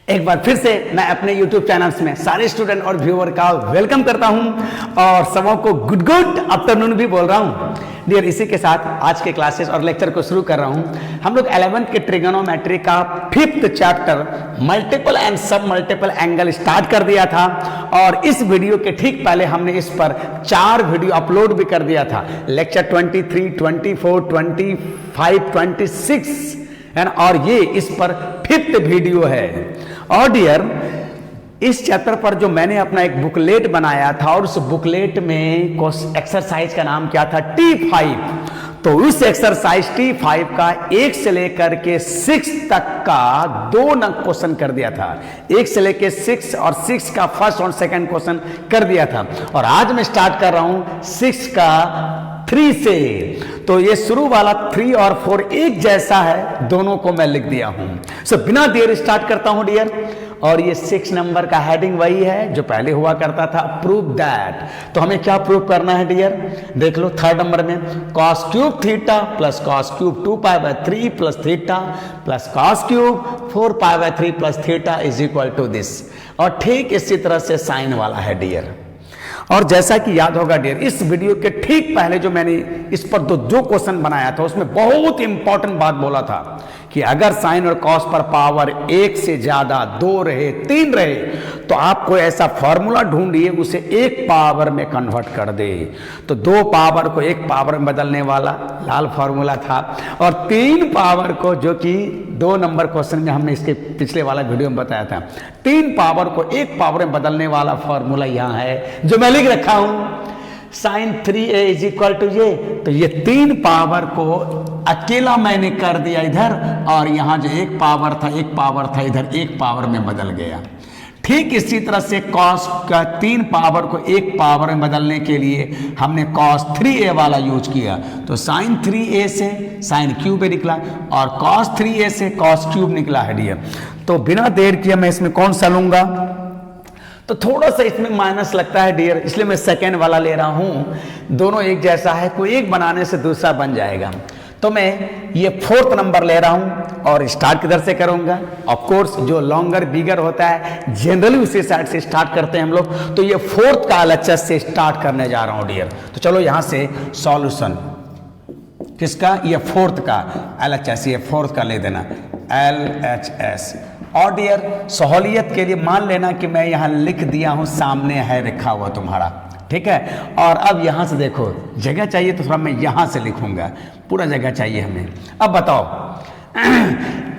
एक बार फिर से मैं अपने YouTube चैनल्स में सारे स्टूडेंट और व्यूअर का वेलकम करता हूं और सबों को गुड आफ्टरनून भी बोल रहा हूं डियर। इसी के साथ आज के क्लासेस और लेक्चर को शुरू कर रहा हूं। हम लोग 11th के ट्रिगोनोमेट्री का 5th चैप्टर मल्टीपल एंड सब मल्टीपल एंगल स्टार्ट कर दिया था और इस वीडियो के ठीक पहले हमने इस पर 4 वीडियो अपलोड भी कर दिया था। लेक्चर 23, 24, 25, 26 और ये इस पर 5th वीडियो है। और डियर, इस चैप्टर पर जो मैंने अपना एक बुकलेट बनाया था और उस बुकलेट में एक्सरसाइज का नाम क्या था, T5। तो उस एक्सरसाइज T5 का 1 से लेकर के 6 तक का 2 नंबर क्वेश्चन कर दिया था। 1 से लेकर 6 और 6 का फर्स्ट और सेकंड क्वेश्चन कर दिया था। और आज मैं स्टार्ट कर रहा हूं 6 का 3 से। तो ये शुरू वाला 3 और 4 एक जैसा है, दोनों को मैं लिख दिया हूं। सो बिना देर स्टार्ट करता हूं डियर। और ये 6 नंबर का हेडिंग वही है जो पहले हुआ करता था, प्रूव दैट। तो हमें क्या प्रूव करना है डियर, देख लो 3rd नंबर में cos cube theta plus cos cube 2π/3 plus theta plus cos cube 4π/3 plus theta is equal to this. और ठीक इसी तरह से साइन वाला है डियर। और जैसा कि याद होगा डियर, इस वीडियो के ठीक पहले जो मैंने इस पर जो क्वेश्चन बनाया था उसमें बहुत इंपॉर्टेंट बात बोला था कि अगर साइन और कॉस पर पावर 1 से ज्यादा 2 रहे, 3 रहे, तो आपको ऐसा फॉर्मूला ढूंढिए उसे 1 पावर में कन्वर्ट कर दे। तो 2 पावर को 1 पावर में बदलने वाला लाल फॉर्मूला था और 3 पावर को, जो कि 2 नंबर क्वेश्चन में हमने इसके पिछले वाला वीडियो में बताया था, 3 पावर को 1 पावर में बदलने वाला फॉर्मूला यहाँ है जो मैं लिख रखा हूं, sign 3a is equal to ये। तो ये 3 पावर को अकेला मैंने कर दिया इधर और यहां जो 1 पावर था, 1 पावर था इधर 1 पावर में बदल गया। ठीक इसी तरह से cos का 3 पावर को 1 पावर में बदलने के लिए हमने cos 3a वाला यूज किया। तो साइन 3a से साइन क्यूब a निकला और cos 3a से cos क्यूब निकला है डियर। तो बिना देर किए मैं इसमें कौन सा लूंगा, तो थोड़ा सा इसमें माइनस लगता है डियर, इसलिए मैं सेकेंड वाला ले रहा हूं। दोनों एक जैसा है, कोई एक बनाने से दूसरा बन जाएगा। तो मैं ये 4th नंबर ले रहा हूं और स्टार्ट किधर से करूंगा, ऑफ कोर्स जो लॉन्गर बिगर होता है जनरली उसी साइड से स्टार्ट करते हैं हम लोग। तो ये 4th का LHS से स्टार्ट करने जा रहा हूं डियर। तो चलो यहां से सॉल्यूशन किसका, ये 4th का LHS, ये 4th का ले देना LHS। और डियर सहूलियत के लिए मान लेना कि मैं यहां लिख दिया हूं, सामने है लिखा हुआ तुम्हारा, ठीक है। और अब यहां से देखो, जगह चाहिए तो थोड़ा मैं यहां से लिखूंगा, पूरा जगह चाहिए हमें। अब बताओ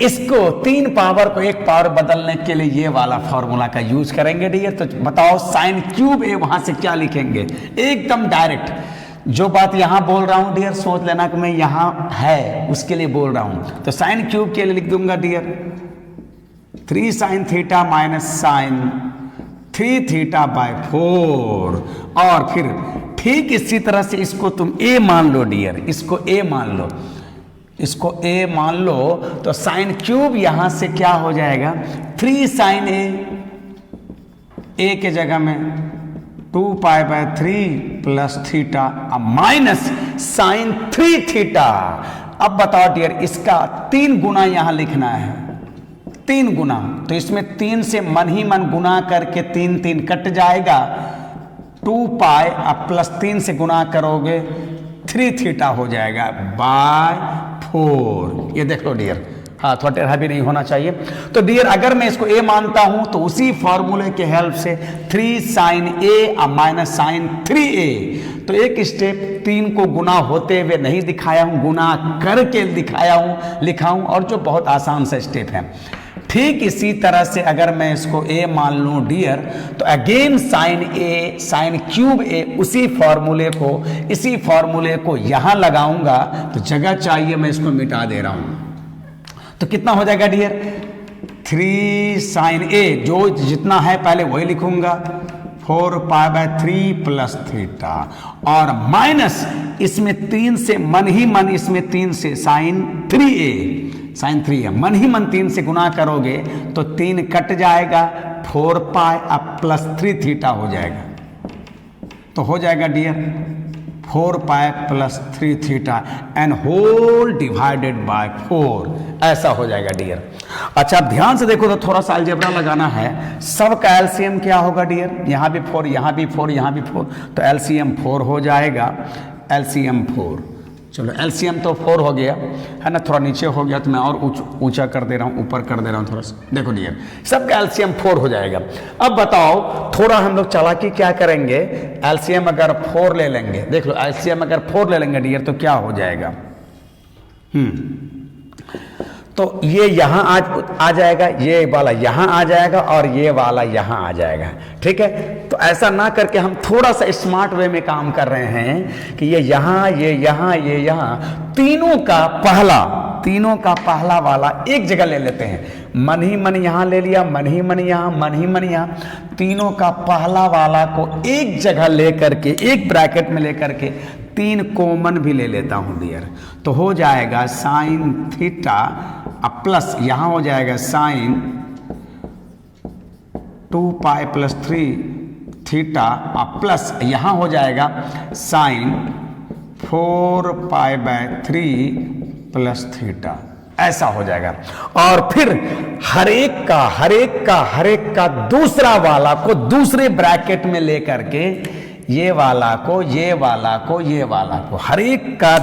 इसको 3 पावर को 1 पावर बदलने के लिए ये वाला फॉर्मूला का यूज करेंगे डियर। तो बताओ साइन क्यूब a वहां से क्या लिखेंगे, एकदम डायरेक्ट जो बात यहां बोल रहा हूं डियर, सोच लेना कि मैं यहां है उसके लिए बोल रहा हूं। तो साइन क्यूब के लिए लिख दूंगा dear 3 sine theta minus sine 3 theta by 4। और फिर ठीक इसी तरह से इसको तुम a मान लो डियर, इसको a मान लो, इसको a मान लो। तो साइन क्यूब यहां से क्या हो जाएगा, 3 साइन a के जगह में 2π/3 plus theta minus sine 3 theta. अब बताओ डियर, इसका 3 गुना यहां लिखना है, 3 गुना। तो इसमें 3 से मन ही मन गुना करके 3 कट जाएगा, 2π अब प्लस 3 से गुना करोगे 3 थीटा हो जाएगा बाय 4। ये देख लो डियर, हाँ थोड़ा टेढ़ा भी नहीं होना चाहिए। तो डियर अगर मैं इसको a मानता हूं तो उसी फॉर्मूले के हेल्प से 3 sign a minus sign 3a। तो एक स्टेप 3 को गुना होते हुए नहीं दिखाया हूं, गुना करके दिखाया हूं, लिखा हूं, और जो बहुत आसान सा स्टेप है। ठीक इसी तरह से अगर मैं इसको a मान लूं डियर, तो again sine a sine cube a उसी फॉर्मूले को यहां लगाऊंगा। तो जगह चाहिए, मैं इसको मिटा दे रहा हूं। तो कितना हो जाएगा डियर, 3 साइन a जो जितना है पहले वही लिखूंगा, 4π/3 प्लस थीटा और माइनस इसमें 3 से मन ही मन, इसमें 3 से साइन 3a, साइन 3 है, मन ही मन 3 से गुना करोगे तो 3 कट जाएगा, 4π अब प्लस 3 थीटा हो जाएगा। तो हो जाएगा dear 4 pi plus 3 theta and whole divided by 4, ऐसा हो जाएगा डियर। अच्छा अब ध्यान से देखो तो थोड़ा सा अलजेब्रा लगाना है। सब का एलसीएम क्या होगा डियर? यहाँ भी 4, यहाँ भी 4, यहाँ भी 4, तो एलसीएम 4 हो जाएगा। एलसीएम 4, चलो एलसीएम तो 4 हो गया है ना, थोड़ा नीचे हो गया तो मैं और ऊंचा कर दे रहा हूँ, ऊपर कर दे रहा हूँ थोड़ा सा। देखो डियर सबका एलसीएम 4 हो जाएगा। अब बताओ थोड़ा हम लोग चालाकी क्या करेंगे, एलसीएम अगर 4 ले लेंगे, देख लो एलसीएम अगर 4 ले लेंगे डियर तो क्या हो जाएगा? तो ये यहाँ आ जाएगा, ये वाला यहाँ आ जाएगा और ये वाला यहाँ आ जाएगा। ठीक है, तो ऐसा ना करके हम थोड़ा सा स्मार्ट वे में काम कर रहे हैं कि ये यहाँ, ये यहाँ, ये यहाँ, तीनों का पहला वाला एक जगह ले लेते हैं। मन ही मन यहाँ ले लिया, मन ही मन यहाँ, मन ही मन यहाँ, तीनों का पहला वाला को एक जगह ले करके, एक ब्रैकेट में ले करके 3 कॉमन भी ले लेता हूँ डियर। तो हो जाएगा साइन थीटा अब प्लस यहाँ हो जाएगा साइन 2 पाई प्लस 3 थीटा अब प्लस यहाँ हो जाएगा sine 4 pi by 3 plus theta, ऐसा हो जाएगा। और फिर हर एक का दूसरा वाला को दूसरे ब्रैकेट में लेकर के ये वाला को, ये वाला को, ये वाला को, हर एक का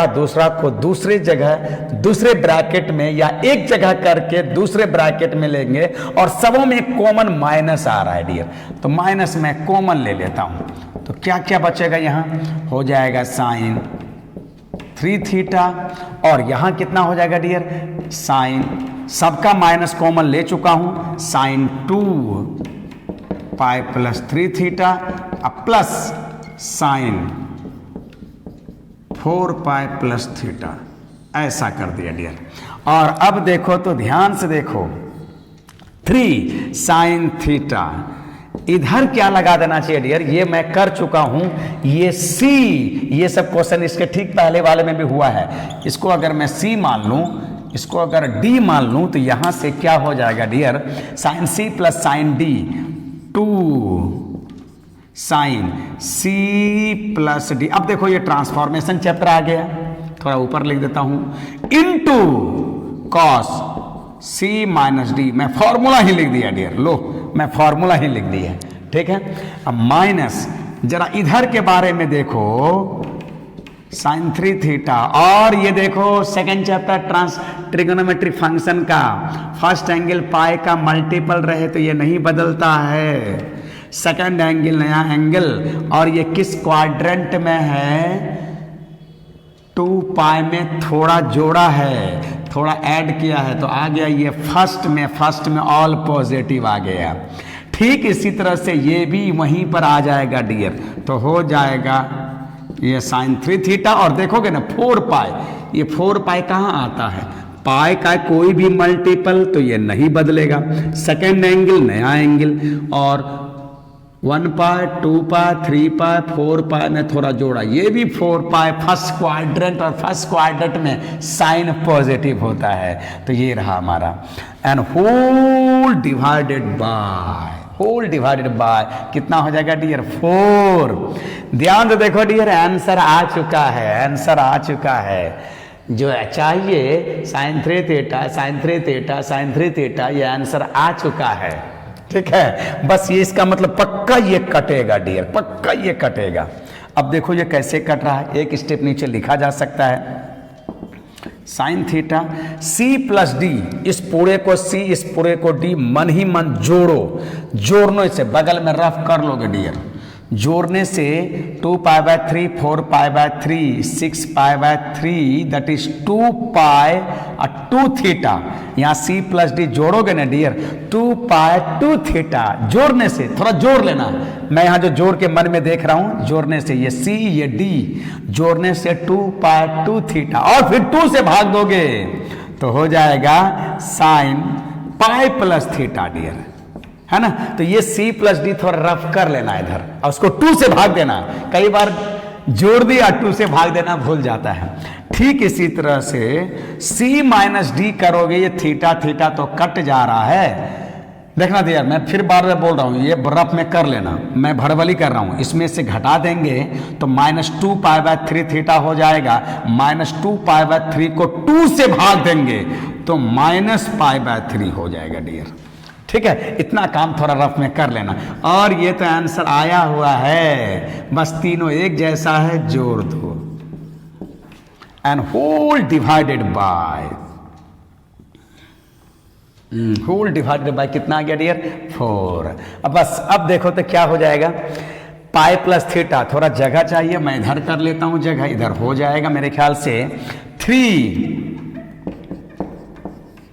दूसरा को दूसरे जगह, दूसरे ब्रैकेट में या एक जगह करके दूसरे ब्रैकेट में लेंगे और सबों में कॉमन माइनस आ रहा है डियर, तो माइनस में कॉमन ले लेता हूं। तो क्या क्या बचेगा? यहाँ हो जाएगा साइन 3 थीटा और यहाँ कितना हो जाएगा डियर? साइन, सबका माइनस कॉमन ले चुका हूं, साइन 2 पाई प्लस 3 थीटा अब plus sign 4 pi plus theta, ऐसा कर दिया डियर। और अब देखो तो ध्यान से देखो, 3 साइन थीटा, इधर क्या लगा देना चाहिए डियर? ये मैं कर चुका हूं, ये C, ये सब क्वेश्चन इसके ठीक पहले वाले में भी हुआ है। इसको अगर मैं C मान लूं, इसको अगर D मान लूं तो यहां से क्या हो जाएगा dear? Sine C plus sine D, 2 sine C plus D। अब देखो ये ट्रांसफॉर्मेशन चैप्टर आ गया, थोड़ा ऊपर लिख देता हूं, into cos C minus D, मैं फॉर्मूला ही लिख दिया डियर, लो मैं फॉर्मूला ही लिख दिया। ठीक है, अब माइनस, जरा इधर के बारे में देखो, साइन 3 थीटा, और ये देखो सेकंड चैप्टर ट्रिगोनोमेट्री फंक्शन का, फर्स्ट एंगल पाई का मल्टीपल रहे तो ये नहीं बदलता है, सेकंड एंगल नया एंगल, और ये किस क्वाड्रेंट में है? 2 पाई में थोड़ा जोड़ा है, थोड़ा ऐड किया है तो आ गया ये फर्स्ट में ऑल पॉजिटिव आ गया। ठीक इसी तरह से ये भी वहीं पर आ जाएगा डियर, तो हो जाएगा ये साइन 3 थीटा, और देखोगे ना 4 पाई, ये 4 पाई कहाँ आता है? पाई का कोई भी मल्टीपल तो ये नहीं बदलेगा, सेकेंड एंगल नया एंगल, और 1 पाई 2 पाई 3 पाई 4 पाई में थोड़ा जोड़ा, ये भी 4 पाई, फर्स्ट क्वाड्रेंट, और फर्स्ट क्वाड्रेंट में साइन पॉजिटिव होता है, तो ये रहा हमारा, एंड होल डिवाइडेड बाय कितना हो जाएगा डियर? 4। ध्यान से देखो डियर, आंसर आ चुका है, जो चाहिए साइन 3 थीटा, ये आंसर आ चुका है। ठीक है, बस ये इसका मतलब पक्का ये कटेगा डियर, पक्का ये कटेगा। अब देखो ये कैसे कट रहा है, एक स्टेप नीचे लिखा जा सकता है, sine theta C plus D, इस पूरे को C, इस पूरे को D, मन ही मन जोड़ने से बगल में रफ कर लोगे डियर, जोड़ने से 2 पाई by 3, 4 pi by 3, 6 pi by 3, that is 2 पाई और 2 थीटा, यहाँ C प्लस D जोड़ोगे ना डियर, 2 पाई 2 थीटा, जोड़ने से थोड़ा जोड़ लेना, मैं यहाँ जो जोड़ के मन में देख रहा हूँ, जोड़ने से ये C ये D, जोड़ने से 2 पाई 2 थीटा, और फिर 2 से भाग दोगे तो हो जाएगा sine pi plus theta dear, है ना। तो ये C प्लस D थोड़ा रफ कर लेना इधर, और उसको 2 से भाग देना, कई बार जोड़ दिया 2 से भाग देना भूल जाता है। ठीक इसी तरह से C माइनस D करोगे, ये थीटा तो कट जा रहा है, देखना डियर, मैं फिर बार बार बोल रहा हूँ, ये रफ में कर लेना, मैं भड़बली कर रहा हूँ। इसमें से घटा देंगे तो -2π/3 थीटा हो जाएगा। -2π/3 को 2 से भाग देंगे तो -π/3 हो जाएगा डियर। ठीक है, इतना काम थोड़ा रफ में कर लेना। और ये तो आंसर आया हुआ है, बस तीनों एक जैसा है, जोड़ दो। एंड होल डिवाइडेड बाय कितना आ गया डियर? 4। अब बस अब देखो तो क्या हो जाएगा, पाई प्लस थीटा, थोड़ा जगह चाहिए, मैं इधर कर लेता हूं जगह, इधर हो जाएगा मेरे ख्याल से 3।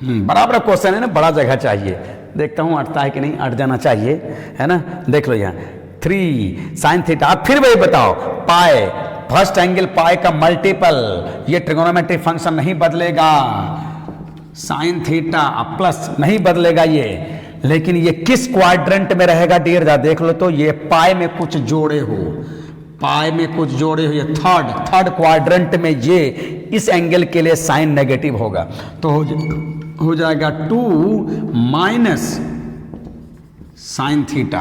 बराबर क्वेश्चन है ना, बड़ा जगह चाहिए, देखता हूं अटता है कि नहीं, अट जाना चाहिए, है ना। देख लो यहाँ 3 साइन थीटा। अब फिर वही बताओ, पाई फर्स्ट एंगल पाई का मल्टीपल, ये ट्रिगोनोमेट्रिक फंक्शन नहीं बदलेगा, साइन थीटा प्लस नहीं बदलेगा ये, लेकिन ये किस क्वाड्रेंट में रहेगा डियर? देख लो तो ये पाई में कुछ जोड़े हो, पाई में कुछ जोड़े हो, ये थर्ड क्वाड्रेंट में ये इस एंगल के लिए साइन नेगेटिव होगा, तो हो जाएगा 2 माइनस साइन थीटा।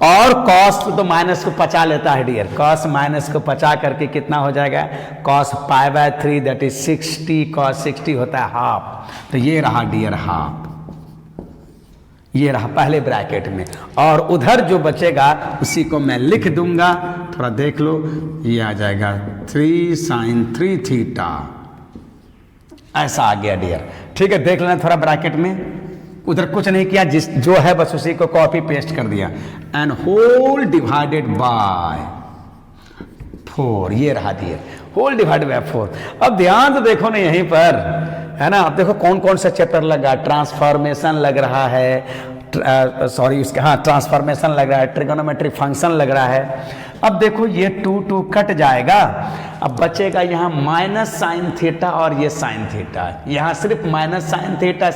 और कॉस तो माइनस को पचा लेता है डियर, कॉस माइनस को पचा करके कितना हो जाएगा, कॉस π/3 दैट इज 60, कॉस 60 होता है हाफ, तो ये रहा डियर हाफ, ये रहा पहले ब्रैकेट में। और उधर जो बचेगा उसी को मैं लिख दूंगा, थोड़ा देख लो, ये आ जाएगा 3 sin 3 थीटा, ऐसा आ गया डियर। ठीक है, देख लेना थोड़ा ब्रैकेट में, उधर कुछ नहीं किया, जिस जो है बस उसी को कॉपी पेस्ट कर दिया। एंड होल डिवाइडेड बाय 4, ये रहा डियर, होल डिवाइडेड बाय 4। अब ध्यान तो देखो ना यहीं पर, है ना। अब देखो कौन कौन सा चैप्टर लगा, ट्रांसफॉर्मेशन लग रहा है, सॉरी इसका, हाँ ट्रांसफॉर्मेशन लग रहा है, ट्रिगोनोमेट्रिक फंक्शन लग रहा है। अब देखो ये 2 कट जाएगा, अब बचेगा यहाँ माइनस साइन थीटा और ये साइन थीटा, यहाँ सिर्फ माइनस साइन थीटा,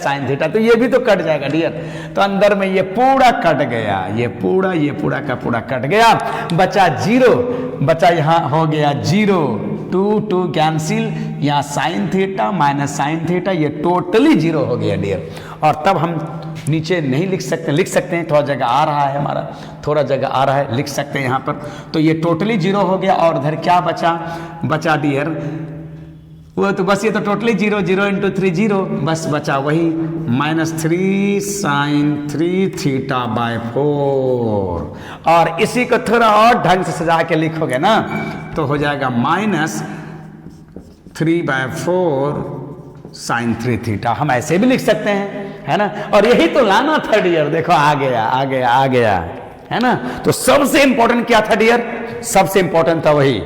तो ये भी तो कट जाएगा डियर, तो अंदर में ये पूरा कट गया, ये पूरा का पूरा कट गया, बचा 0, बचा यहाँ हो गया 0, 2 कैंसिल, यहाँ sign theta minus sine theta, ये टोटली 0 हो गया डियर। और तब हम नीचे नहीं लिख सकते हैं, थोड़ा जगह आ रहा है, हमारा थोड़ा जगह आ रहा है, लिख सकते हैं यहाँ पर, तो ये टोटली 0 हो गया। और उधर क्या बचा डियर, वो तो बस ये तो टोटली 0 × 3 0, बस बचा वही -3 sin 3 थीटा बाय 4। और इसी को थोड़ा और ढंग से सजा के लिखोगे ना तो हो जाएगा -3/4 sin 3 थीटा, हम ऐसे भी लिख सकते हैं, है ना। और यही तो लाना था डियर, देखो आ गया, है ना। तो सबसे इंपॉर्टेंट क्या था डियर, सबसे इंपॉर्टेंट था वही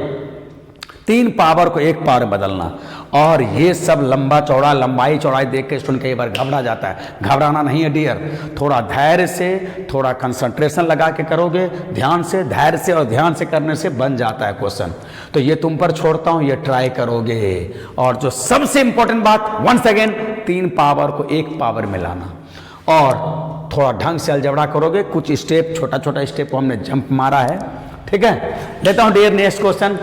3 पावर को 1 पावर बदलना। और ये सब लंबाई चौड़ाई देख के स्टूडेंट कई बार घबरा जाता है, घबराना नहीं है डियर, थोड़ा धैर्य से, थोड़ा कंसंट्रेशन लगा के करोगे, ध्यान से, धैर्य से और ध्यान से करने से बन जाता है क्वेश्चन। तो ये तुम पर छोड़ता हूं, ये ट्राई करोगे। और जो सबसे इंपॉर्टेंट बात, वंस अगेन 3 पावर को 1 पावर में लाना, और थोड़ा ढंग से अलजबड़ा करोगे, कुछ स्टेप, छोटा स्टेप को हमने जंप मारा है, ठीक है। लेता हूं डियर नेक्स्ट क्वेश्चन।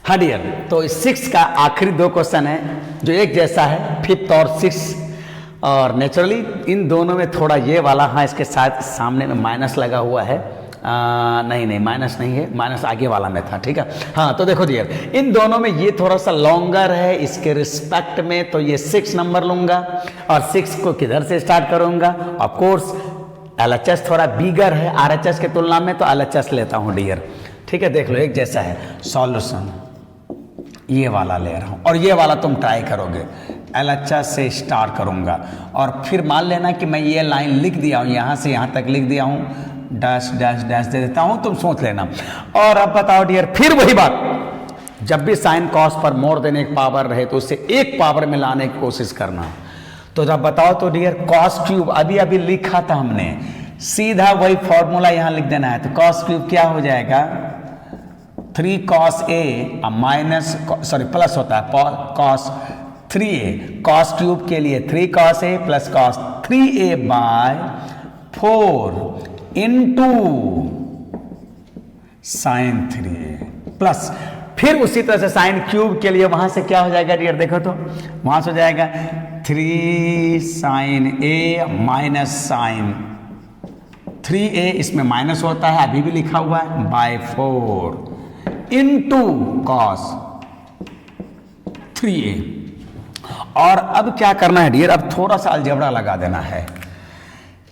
हाँ डियर, तो 6 का आखिरी 2 क्वेश्चन है जो एक जैसा है, 5th और 6th, और नेचुरली इन दोनों में थोड़ा ये वाला, हाँ इसके साथ सामने में माइनस लगा हुआ है, नहीं माइनस नहीं है, माइनस आगे वाला में था, ठीक है। हाँ तो देखो डियर, इन दोनों में ये थोड़ा सा लॉन्गर है, इसके रिस्पेक्ट में तो ये 6 नंबर लूंगा, और 6 को किधर से स्टार्ट करूंगा, ऑफ कोर्स LHS थोड़ा बिगर है RHS के तुलना में, तो LHS लेता हूँ डियर, ठीक है। देख लो एक जैसा है, सॉल्यूशन ये वाला ले रहा हूं, और ये वाला तुम ट्राई करोगे, LHS से स्टार्ट करूंगा, और फिर मान लेना कि मैं ये लाइन लिख दिया हूं, यहां से यहां तक लिख दिया हूं, डैश डैश डैश दे देता हूं, तुम सोच लेना। और अब बताओ डियर, फिर वही बात, जब भी साइन कॉस पर मोर देन 1 पावर रहे तो उसे 1 पावर में लाने की कोशिश करना। तो जब बताओ तो डियर, कॉस क्यूब अभी लिखा था हमने, सीधा वही फॉर्मूला यहां लिख देना है। तो कॉस क्यूब क्या हो जाएगा, 3 cos A minus, sorry plus होता है cos 3A, cos क्यूब के लिए 3 cos A plus cos 3A by 4 into sine 3A plus, फिर उसी तरह से साइन क्यूब के लिए वहां से क्या हो जाएगा डियर, देखो तो वहां से हो जाएगा 3 साइन ए माइनस साइन 3a, इसमें माइनस होता है, अभी भी लिखा हुआ है, बाय 4 इंटू कॉस 3a। और अब क्या करना है डियर, अब थोड़ा सा अलजेब्रा लगा देना है।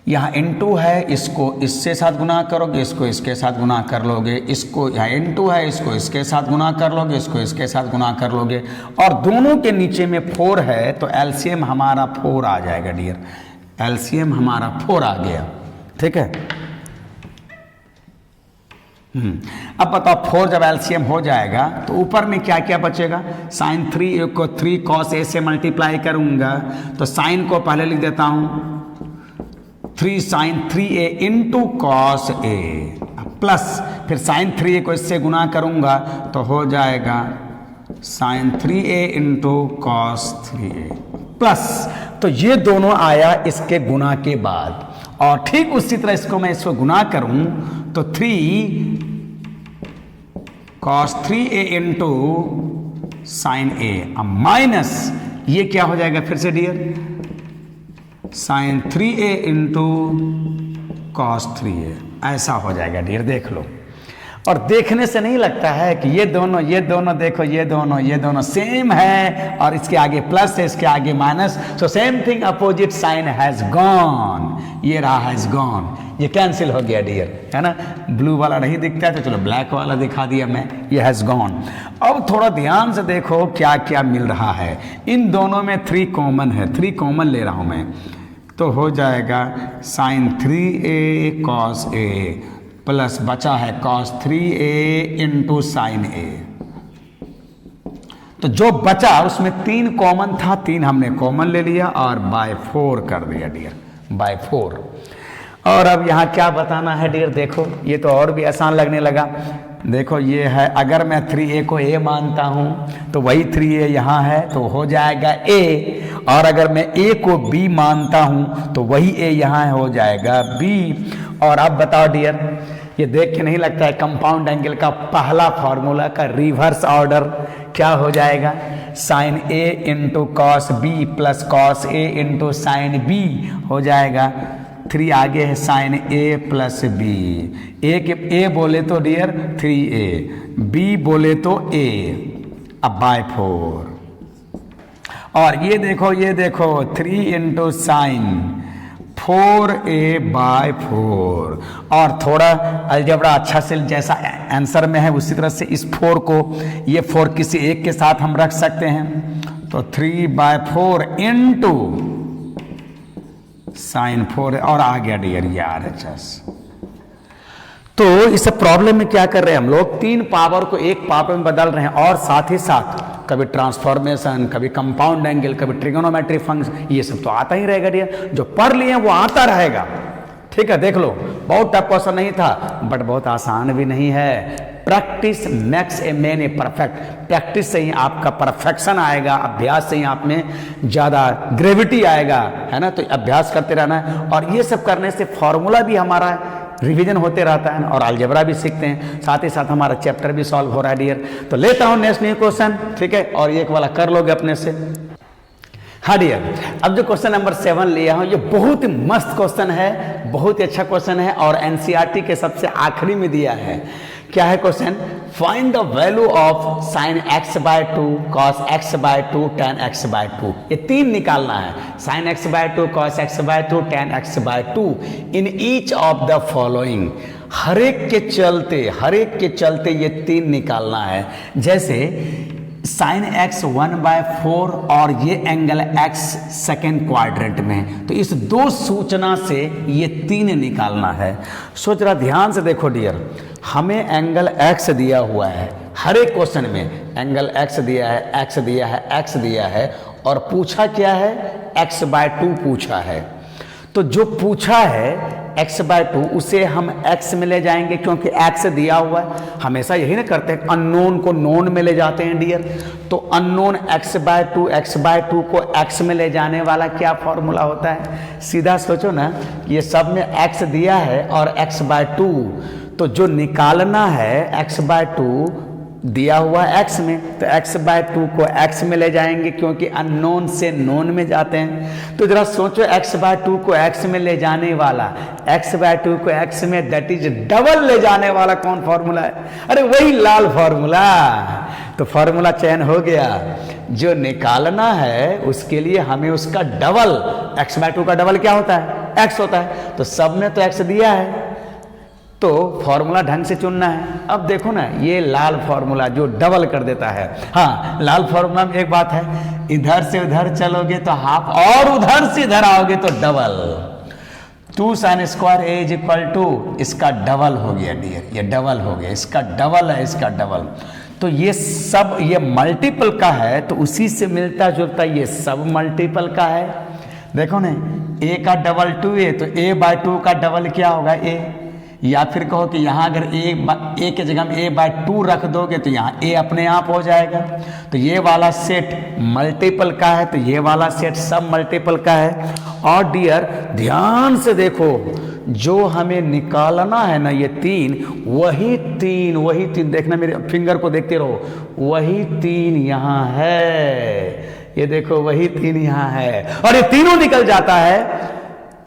यहाँ इनटू है, इसको इससे साथ गुना करोगे, इसको इसके साथ गुना कर लोगे, इसको यहाँ इनटू है, इसको इसके साथ गुना कर लोगे, इसको इसके साथ गुना कर लोगे, और दोनों के नीचे में 4 है, तो एलसीएम हमारा 4 आ जाएगा डियर। एलसीएम हमारा 4 आ गया, ठीक है। अब बताओ 4 जब एलसीएम हो जाएगा तो ऊपर में क्या क्या बचेगा। साइन 3a को 3 कॉस a से मल्टीप्लाई करूंगा, तो साइन को पहले लिख देता हूं 3 sine 3a into cos a, plus फिर साइन 3a को इससे गुना करूंगा तो हो जाएगा sign 3a into cos 3a, plus तो ये दोनों आया इसके गुना के बाद। और ठीक उसी तरह इसको मैं इसको गुना करूं तो 3 cos 3a into sine a, minus ये क्या हो जाएगा फिर से dear, sign 3a into cos 3a, ऐसा हो जाएगा डियर। देख लो, और देखने से नहीं लगता है कि ये दोनों देखो, ये दोनों सेम है, और इसके आगे प्लस है, इसके आगे minus, so same thing, opposite sign has gone, ये रहा हैज गॉन, ये कैंसिल हो गया डियर, है ना। ब्लू वाला नहीं दिखता है तो चलो ब्लैक वाला दिखा दिया मैं, ये हैज गॉन। अब थोड़ा ध्यान से देखो क्या क्या मिल रहा है। इन दोनों में 3 कॉमन है, 3 कॉमन ले रहा हूं मैं, तो हो जाएगा sign 3a cos a, plus बचा है cos 3a into sine a। तो जो बचा उसमें 3 कॉमन था, 3 हमने कॉमन ले लिया और बाय 4 कर दिया डियर, बाय 4। और अब यहाँ क्या बताना है डियर, देखो ये तो और भी आसान लगने लगा। देखो ये है, अगर मैं 3a को a मानता हूँ तो वही 3a यहाँ है, तो हो जाएगा a, और अगर मैं a को b मानता हूँ तो वही a यहाँ हो जाएगा b। और अब बताओ डियर, ये देख के नहीं लगता है कंपाउंड एंगल का पहला फॉर्मूला का रिवर्स ऑर्डर क्या हो जाएगा, sine a into cos b plus cos a into sine b हो जाएगा। 3 आगे है sine a plus b, a बोले तो डियर 3a, b बोले तो a, अब बाय 4। और ये देखो 3 इंटू साइन 4a बाय 4। और थोड़ा अलजेब्रा अच्छा से जैसा आंसर में है उसी तरह से इस 4 को, ये 4 किसी एक के साथ हम रख सकते हैं, तो 3 बाय 4 इंटू साइन 4, और आ गया डियर ये RHS। तो इस प्रॉब्लम में क्या कर रहे हैं हम लोग, 3 पावर को 1 पावर में बदल रहे हैं, और साथ ही साथ कभी ट्रांसफॉर्मेशन, कभी कंपाउंड एंगल, कभी ट्रिगोनोमेट्री फंक्शन, ये सब तो आता ही रहेगा डियर, जो पढ़ लिए वो आता रहेगा, ठीक है। देख लो, बहुत टफ क्वेश्चन नहीं था, बट बहुत आसान भी नहीं है। Practice makes a man a perfect, practice से ही आपका परफेक्शन आएगा, अभ्यास से ही आप में ज़्यादा ग्रेविटी आएगा, है ना। तो अभ्यास करते रहना है, और ये सब करने से फॉर्मूला भी हमारा रिवीजन होते रहता है और अलजेब्रा भी सीखते हैं, साथ ही साथ हमारा चैप्टर भी सॉल्व हो रहा है डियर। तो लेता हूँ नेक्स्ट न्यू क्वेश्चन, ठीक है, और एक वाला कर लोगे अपने से। हाँ डियर, अब जो क्वेश्चन नंबर 7 लिया हूँ, ये बहुत ही मस्त क्वेश्चन है, बहुत ही अच्छा क्वेश्चन है, और एनसीईआरटी के सबसे आखिरी में दिया है। क्या है question, find the value of sine x by 2, cos x by 2, tan x by 2। ये 3 निकालना है, sine x by 2, cos x by 2, tan x by 2 in each of the following. हर एक के चलते ये 3 निकालना है। जैसे साइन x 1/4 और ये एंगल x सेकेंड क्वाड्रेंट में, तो इस 2 सूचना से ये 3 निकालना है। सोच रहा, ध्यान से देखो डियर, हमें एंगल x दिया हुआ है, हर एक क्वेश्चन में एंगल x दिया है, x दिया है, x दिया है, और पूछा क्या है, x/2 पूछा है। तो जो पूछा है x/2 उसे हम x में ले जाएंगे, क्योंकि x दिया हुआ है। हमेशा यही ना करते हैं, अननोन को नोन में ले जाते हैं डियर। तो अननोन x/2 को x में ले जाने वाला क्या फॉर्मूला होता है, सीधा सोचो ना, ये सब में x दिया है और x/2, तो जो निकालना है x/2 दिया हुआ x में, तो x/2 को x में ले जाएंगे क्योंकि अननोन से नोन में जाते हैं। तो जरा सोचो x/2 को x में ले जाने वाला, x/2 को x में दैट इज डबल ले जाने वाला कौन फॉर्मूला है? अरे वही लाल फॉर्मूला। तो फॉर्मूला चयन हो गया। जो निकालना है उसके लिए हमें उसका डबल, x/2 का डबल क्या होता है? x होता है। तो सब में तो x दिया है, तो फॉर्मूला ढंग से चुनना है। अब देखो ना, ये लाल फॉर्मूला जो डबल कर देता है। हाँ, लाल फॉर्मूला में एक बात है, इधर से उधर चलोगे तो हाफ, और उधर से इधर आओगे तो double. 2 sin square a is equal to, इसका डबल हो गया डियर, ये डबल हो गया, इसका डबल है, इसका डबल। तो ये सब ये मल्टीपल का है, तो उसी से मिलता जुलता ये सब मल्टीपल का है। देखो ना, a का डबल 2a, तो a/2 का डबल क्या होगा? a। या फिर कहो कि यहाँ अगर a के जगह में a/2 रख दोगे तो यहाँ a अपने आप हो जाएगा। तो ये वाला सेट मल्टीपल का है, तो ये वाला सेट सब मल्टीपल का है। और डियर ध्यान से देखो, जो हमें निकालना है ना, ये वही तीन देखना, मेरे फिंगर को देखते रहो, वही 3 यहाँ है। ये देखो वही 3 यहाँ है, और ये तीनों निकल जाता है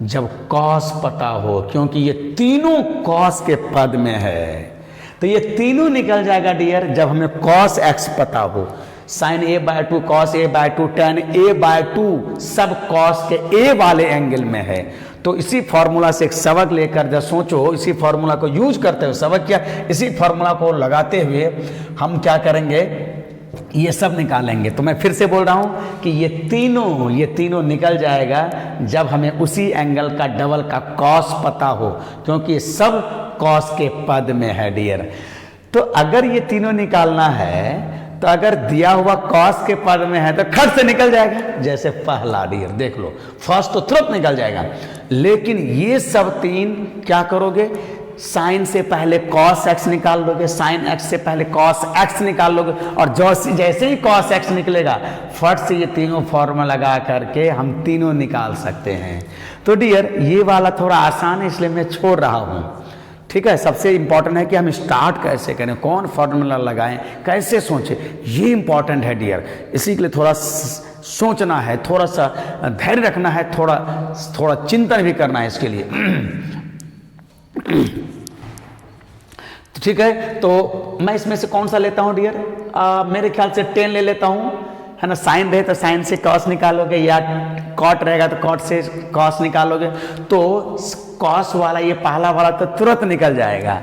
जब कॉस पता हो, क्योंकि ये तीनों कॉस के पद में है। तो ये तीनों निकल जाएगा डियर जब हमें कॉस x पता हो। Sign a/2, cos a/2, tan a/2 सब कॉस के a वाले एंगल में है। तो इसी फॉर्मूला से एक सबक लेकर जब सोचो, इसी फॉर्मूला को यूज करते हुए, सबक क्या, इसी फॉर्मूला को लगाते हुए हम क्या करेंगे, ये सब निकालेंगे। तो मैं फिर से बोल रहा हूं कि ये तीनों निकल जाएगा जब हमें उसी एंगल का डबल का कॉस पता हो, क्योंकि ये सब कॉस के पद में है डियर। तो अगर ये तीनों निकालना है, तो अगर दिया हुआ कॉस के पद में है तो खट से निकल जाएगा। जैसे पहला डियर देख लो, फर्स्ट तो तुरंत निकल जाएगा, लेकिन ये सब 3 क्या करोगे, साइन से पहले कॉस x निकाल लोगे, साइन x से पहले कॉस x निकाल लोगे, और जैसे ही कॉस x निकलेगा फट से ये तीनों फॉर्मूला लगा करके हम तीनों निकाल सकते हैं। तो डियर ये वाला थोड़ा आसान है, इसलिए मैं छोड़ रहा हूँ। ठीक है, सबसे इंपॉर्टेंट है कि हम स्टार्ट कैसे करें, कौन फॉर्मूला लगाएं, कैसे सोचें, ये इंपॉर्टेंट है डियर। इसी के लिए थोड़ा सोचना है, थोड़ा सा धैर्य रखना है, थोड़ा चिंतन भी करना है इसके लिए। ठीक है, तो मैं इसमें से कौन सा लेता हूं डियर? मेरे ख्याल से 10 ले लेता हूं, है ना। साइन रहे तो साइन से कॉस निकालोगे, या कॉट रहेगा तो कॉट से कॉस निकालोगे। तो कॉस वाला, ये पहला वाला तो तुरंत निकल जाएगा।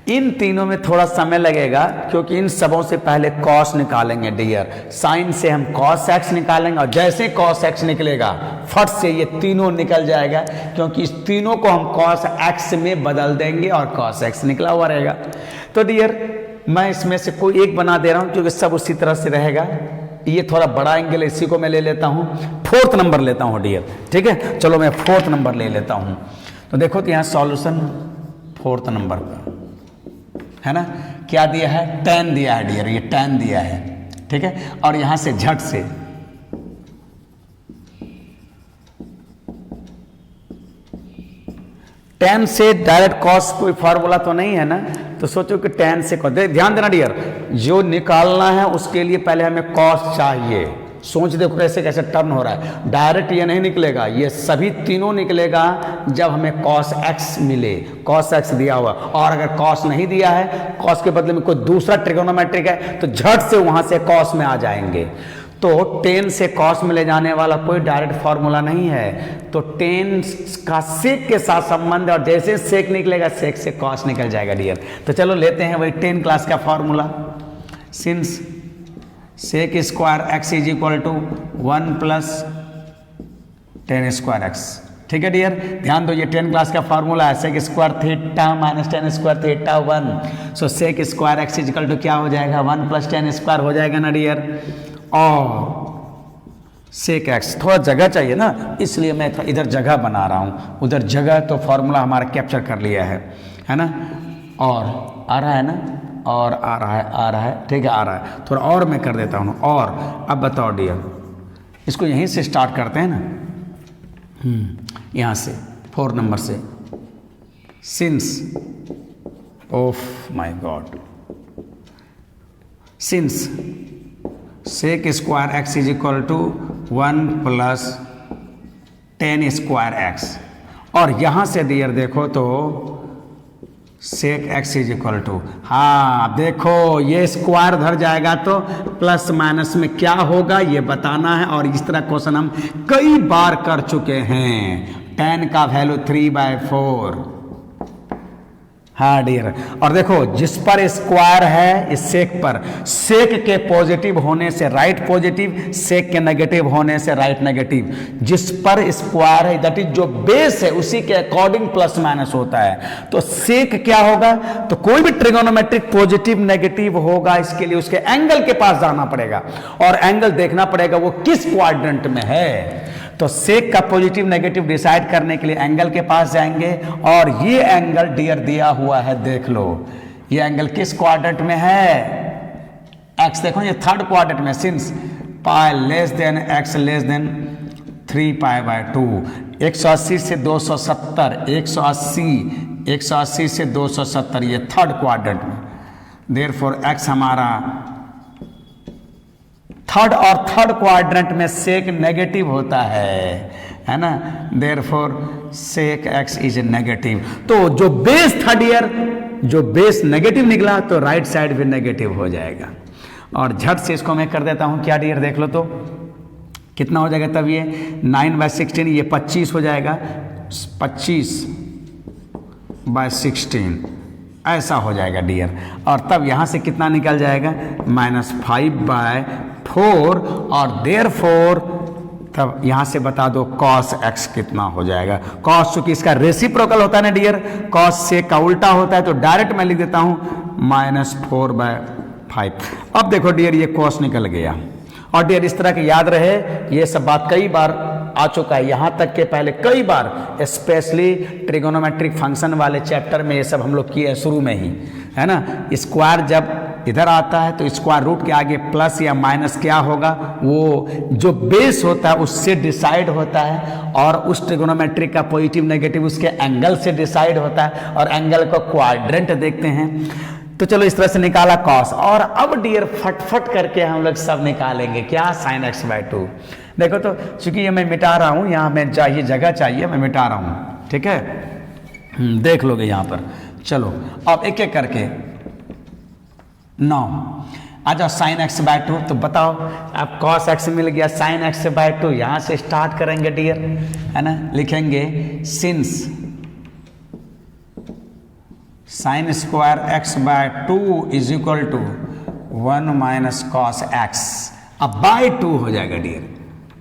इन तीनों में थोड़ा समय लगेगा, क्योंकि इन सबों से पहले कॉस निकालेंगे डियर। साइन से हम कॉस x निकालेंगे, और जैसे कॉस x निकलेगा फट से ये तीनों निकल जाएगा, क्योंकि इस तीनों को हम कॉस x में बदल देंगे और कॉस x निकला हुआ रहेगा। तो डियर मैं इसमें से कोई एक बना दे रहा हूं, क्योंकि सब उसी तरह से रहेगा। ये थोड़ा बड़ा एंगल है, इसी को मैं ले लेता हूं, 4th नंबर लेता हूं डियर। ठीक है, चलो मैं 4th नंबर ले लेता हूं। तो देखो तो यहाँ सॉल्यूशन 4th नंबर का है ना, क्या दिया है, tan दिया है डियर, ये tan दिया है। ठीक है, और यहां से झट से tan से डायरेक्ट कॉस कोई फार्मूला तो नहीं है ना, तो सोचो कि tan से कॉस। ध्यान देना डियर, जो निकालना है उसके लिए पहले हमें कॉस चाहिए। सोच देखो कैसे कैसे टर्न हो रहा है, डायरेक्ट ये नहीं निकलेगा, ये सभी तीनों निकलेगा जब हमें cos x मिले, cos x दिया हुआ। और अगर cos नहीं दिया है, cos के बदले में कोई दूसरा ट्रिगोनोमेट्रिक है, तो झट से वहां से cos में आ जाएंगे। तो tan से cos में ले जाने वाला कोई डायरेक्ट फॉर्मूला नहीं है, तो tan का sec के साथ संबंध है, और जैसे sec निकलेगा sec से cos निकल जाएगा डियर। तो चलो लेते हैं वही 10 क्लास का formula. Since sec square x is equal to 1 plus tan square x। ठीक है डियर, ध्यान दो, ये 10 क्लास का फॉर्मूला है, sec square theta minus tan square theta 1। So sec square x is equal to क्या हो जाएगा, 1 प्लस tan स्क्वायर हो जाएगा ना डियर। और सेक x थोड़ा जगह चाहिए ना, इसलिए मैं इधर जगह बना रहा हूँ, उधर जगह तो फॉर्मूला हमारा कैप्चर कर लिया है ना। और आ रहा है ना, और आ रहा है, ठीक है, आ रहा है। थोड़ा और मैं कर देता हूँ। और अब बताओ डियर, इसको यहीं से स्टार्ट करते हैं ना, यहाँ से 4 नंबर से। Since, oh my god, since sec square x is equal to 1 plus 10 square x, और यहाँ से डियर देखो तो sec x is equal to, हाँ देखो ये स्क्वायर धर जाएगा तो प्लस माइनस में क्या होगा ये बताना है, और इस तरह क्वेश्चन हम कई बार कर चुके हैं। 10 का वैल्यू 3/4, हाँ डियर, और देखो जिस पर स्क्वायर है इस सेक पर, सेक के पॉजिटिव होने से राइट पॉजिटिव, सेक के नेगेटिव होने से राइट नेगेटिव, जिस पर स्क्वायर है दैट इज जो बेस है उसी के अकॉर्डिंग प्लस माइनस होता है। तो सेक क्या होगा, तो कोई भी ट्रिगोनोमेट्रिक पॉजिटिव नेगेटिव होगा, इसके लिए उसके एंगल के पास जाना पड़ेगा और एंगल देखना पड़ेगा वो किस क्वाड्रेंट में है। तो सेक का पॉजिटिव नेगेटिव डिसाइड करने के लिए एंगल के पास जाएंगे, और ये एंगल डियर दिया हुआ है, देख लो ये एंगल किस क्वाड्रेंट में है, एक्स, देखो ये थर्ड क्वाड्रेंट में, since pi less than x less than 3π/2, 180 से 270, 180 से 270 ये थर्ड क्वाड्रेंट में, देयरफॉर एक्स हमारा थर्ड, और थर्ड क्वाड्रेंट में सेक नेगेटिव होता है ना, therefore sec x is negative. तो जो बेस था डियर, जो बेस नेगेटिव निकला तो राइट साइड भी नेगेटिव हो जाएगा, और झट से इसको मैं कर देता हूं क्या डियर, देख लो तो कितना हो जाएगा, तब ये 9/16 ये 25 हो जाएगा, 25/16 ऐसा हो जाएगा डियर, और तब यहां से कितना निकल जाएगा -5/4, और देयरफॉर तब यहां से बता दो cos x कितना हो जाएगा। cos चूंकि इसका रेसिप्रोकल होता है ना डियर, cos से का उल्टा होता है, तो डायरेक्ट मैं लिख देता हूं -4/5। अब देखो डियर ये cos निकल गया, और डियर इस तरह के याद रहे, ये सब बात कई बार आ चुका है, यहां तक के पहले कई बार स्पेशली ट्रिगोनोमेट्रिक फंक्शन वाले चैप्टर में ये सब हम लोग किए हैं शुरू में ही, है ना। स्क्वायर जब इधर आता है तो स्क्वायर रूट के आगे प्लस या माइनस क्या होगा, वो जो बेस होता है उससे डिसाइड होता है, और उस ट्रिगोनोमेट्रिक का पॉजिटिव नेगेटिव उसके एंगल से डिसाइड होता है, और एंगल को क्वाड्रेंट देखते हैं। तो चलो इस तरह से निकाला cos, और अब डियर फटफट करके हम लोग सब निकालेंगे क्या, sin x/2। देखो तो चूंकि ये मैं मिटा रहा हूं, यहाँ मैं चाहिए जगह चाहिए, मैं मिटा रहा हूं, ठीक है, देख लोगे यहाँ पर। चलो अब एक एक करके 9 आ जाओ, sin x/2, तो बताओ अब cos x मिल गया, sin x/2 यहाँ से स्टार्ट करेंगे डियर, है ना, लिखेंगे since sin square x/2 is equal to 1 minus cos x, अब बाय 2 हो जाएगा डियर,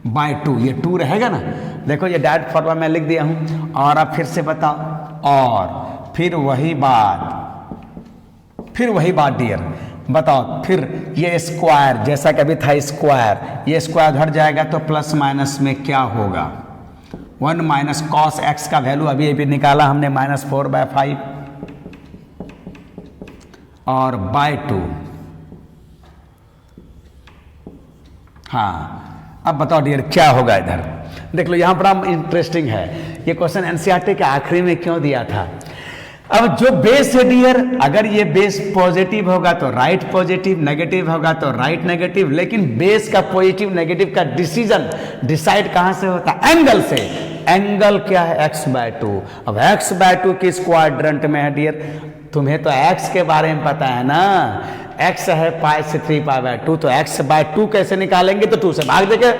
बाय 2, ये 2 रहेगा ना, देखो ये डायरेक्ट फॉर्मूला मैं लिख दिया हूं, और अब फिर से बताओ, और फिर वही बात डियर, बताओ फिर ये स्क्वायर जैसा कभी था स्क्वायर, ये स्क्वायर धर जाएगा तो प्लस माइनस में क्या होगा, 1 माइनस cos x का वैल्यू अभी अभी निकाला हमने -4/5 और बाय 2। हाँ अब बताओ डियर क्या होगा इधर, देख लो यहाँ बड़ा इंटरेस्टिंग है, ये क्वेश्चन एनसीईआरटी के आखिरी में क्यों दिया था। अब जो बेस है डियर, अगर ये बेस पॉजिटिव होगा तो राइट पॉजिटिव, नेगेटिव होगा तो राइट नेगेटिव, लेकिन बेस का पॉजिटिव नेगेटिव का डिसाइड कहां से होता है, एंगल से। एंगल क्या है, x/2। अब x/2 किस क्वाड्रेंट में है डियर, तुम्हें तो x के बारे में पता है ना, x है पाई से 3π/2, तो x/2 कैसे निकालेंगे, तो 2 से भाग देंगे।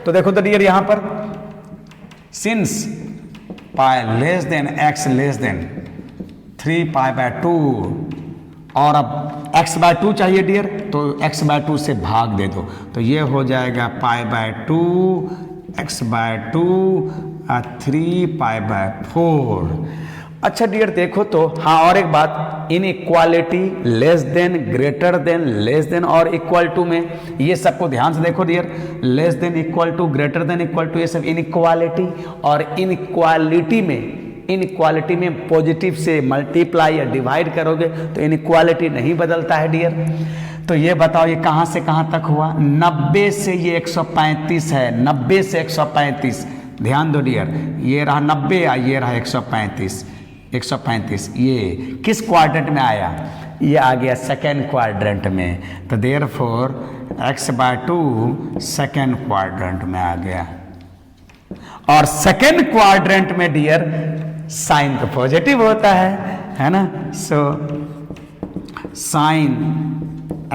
तो देखो तो डियर यहां पर since pi less than x less than 3π/2, और अब x/2 चाहिए डियर, तो x/2 से भाग दे दो, तो ये हो जाएगा π/2 x/2 3π/4। अच्छा डियर देखो तो, हाँ और एक बात, inequality, less than, greater than, less than और इक्वल टू में, ये सबको ध्यान से देखो dear, less than, equal to, greater than, equal to, ये सब इनइक्वालिटी, और इनइक्वालिटी में पॉजिटिव से मल्टीप्लाई या डिवाइड करोगे तो इनइक्वालिटी नहीं बदलता है डियर। तो ये बताओ ये कहां से कहां तक हुआ, 90 से ये 135 है, 90 से 135, ध्यान दो डियर, ये रहा 90 या ये रहा 135, ये किस क्वाड्रेंट में आया, ये आ गया सेकेंड क्वाड्रेंट में, तो देयरफॉर x/2 सेकेंड क्वाड्रेंट में आ गया। और सेकेंड क्वाड्रेंट में डियर साइन तो पॉजिटिव होता है ना। सो साइन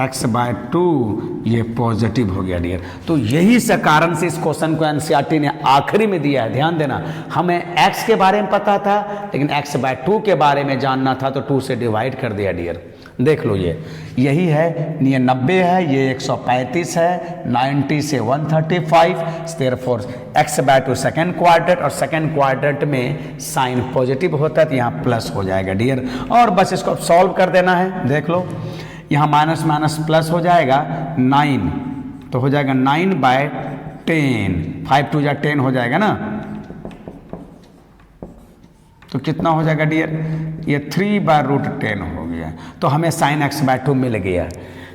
x/2 ये पॉजिटिव हो गया डियर। तो यही से कारण से इस क्वेश्चन को एनसीईआरटी ने आखिरी में दिया है। ध्यान देना, हमें x के बारे में पता था लेकिन x/2 के बारे में जानना था, तो 2 से डिवाइड कर दिया डियर। देख लो ये यही है, ये 90 है, ये 135 है, 90 से 135, देयरफॉर x/2 सेकेंड क्वाड्रेंट, और सेकेंड क्वाड्रेंट में साइन पॉजिटिव होता है तो यहाँ प्लस हो जाएगा डियर। और बस इसको सॉल्व कर देना है। देख लो यहाँ माइनस माइनस प्लस हो जाएगा 9, तो हो जाएगा 9/10, 5 2 जा 10 हो जाएगा ना, तो कितना हो जाएगा डियर, ये 3/√10 हो गया। तो हमें साइन x/2 मिल गया।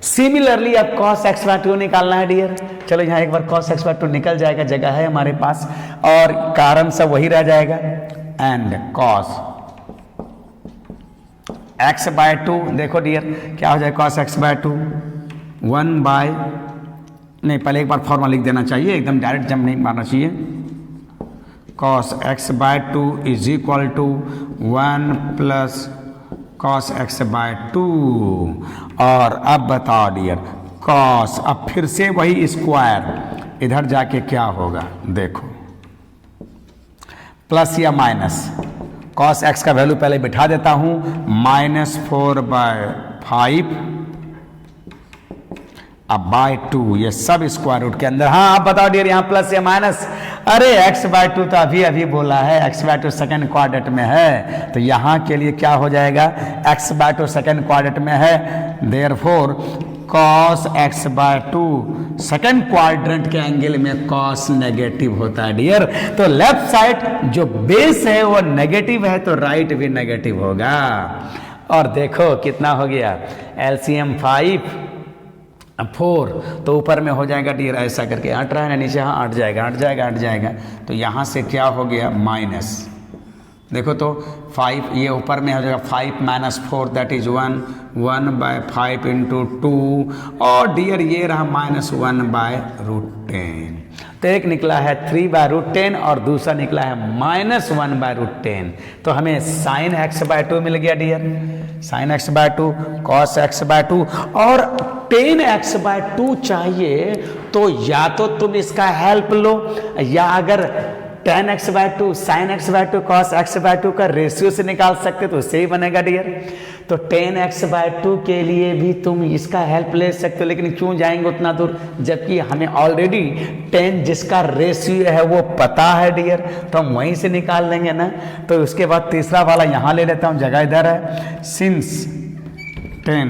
सिमिलरली अब cos x/2 निकालना है डियर। चलो यहाँ एक बार cos x/2 निकल जाएगा, जगह है हमारे पास, और कारण सब वही रह जाएगा। एंड cos x/2, देखो डियर क्या हो जाएगा cos x/2, 1 नहीं, पहले एक बार फॉर्मूला लिख देना चाहिए, एकदम डायरेक्ट जंप नहीं मारना चाहिए। cos x/2 is equal to 1 plus cos x/2। और अब बताओ डियर cos, अब फिर से वही स्क्वायर, इधर जाके क्या होगा देखो, प्लस या माइनस, cos x का वैल्यू पहले बिठा देता हूं, -4/5 अब /2, ये सब स्क्वायर रूट के अंदर। हाँ आप बताओ डियर यहाँ प्लस या माइनस, अरे x/2 तो अभी बोला है, x/2 सेकेंड क्वाड्रेंट में है, तो यहाँ के लिए क्या हो जाएगा, x/2 सेकेंड क्वाड्रेंट में है, therefore cos x/2 second quadrant के एंगल में cos नेगेटिव होता है डियर। तो लेफ्ट साइड जो बेस है वो नेगेटिव है, तो राइट भी नेगेटिव होगा। और देखो कितना हो गया, LCM 5 4, तो ऊपर में हो जाएगा डियर ऐसा करके, हट रहा है ना नीचे, हाँ हट जाएगा। तो यहाँ से क्या हो गया माइनस, देखो तो 5, ये ऊपर में हो जाएगा 5 - 4 दैट इज 1/5 × 2, और डियर ये रहा -1/√10। तो एक निकला है 3/√10 और दूसरा निकला है -1/√10। तो हमें साइन x/2 मिल गया dear, sign x/2, cos x/2, और tan x/2 चाहिए तो या तो तुम इसका हेल्प लो, या अगर tan x/2 sin x/2 cos x/2 का रेशियो से निकाल सकते तो उससे ही बनेगा डियर। तो tan x/2 के लिए भी तुम इसका हेल्प ले सकते हो, लेकिन क्यों जाएंगे उतना दूर, जबकि हमें ऑलरेडी tan जिसका रेशियो है वो पता है डियर, तो हम वहीं से निकाल लेंगे ना। तो उसके बाद तीसरा वाला यहाँ ले लेता हूँ, जगह इधर है, सिंस tan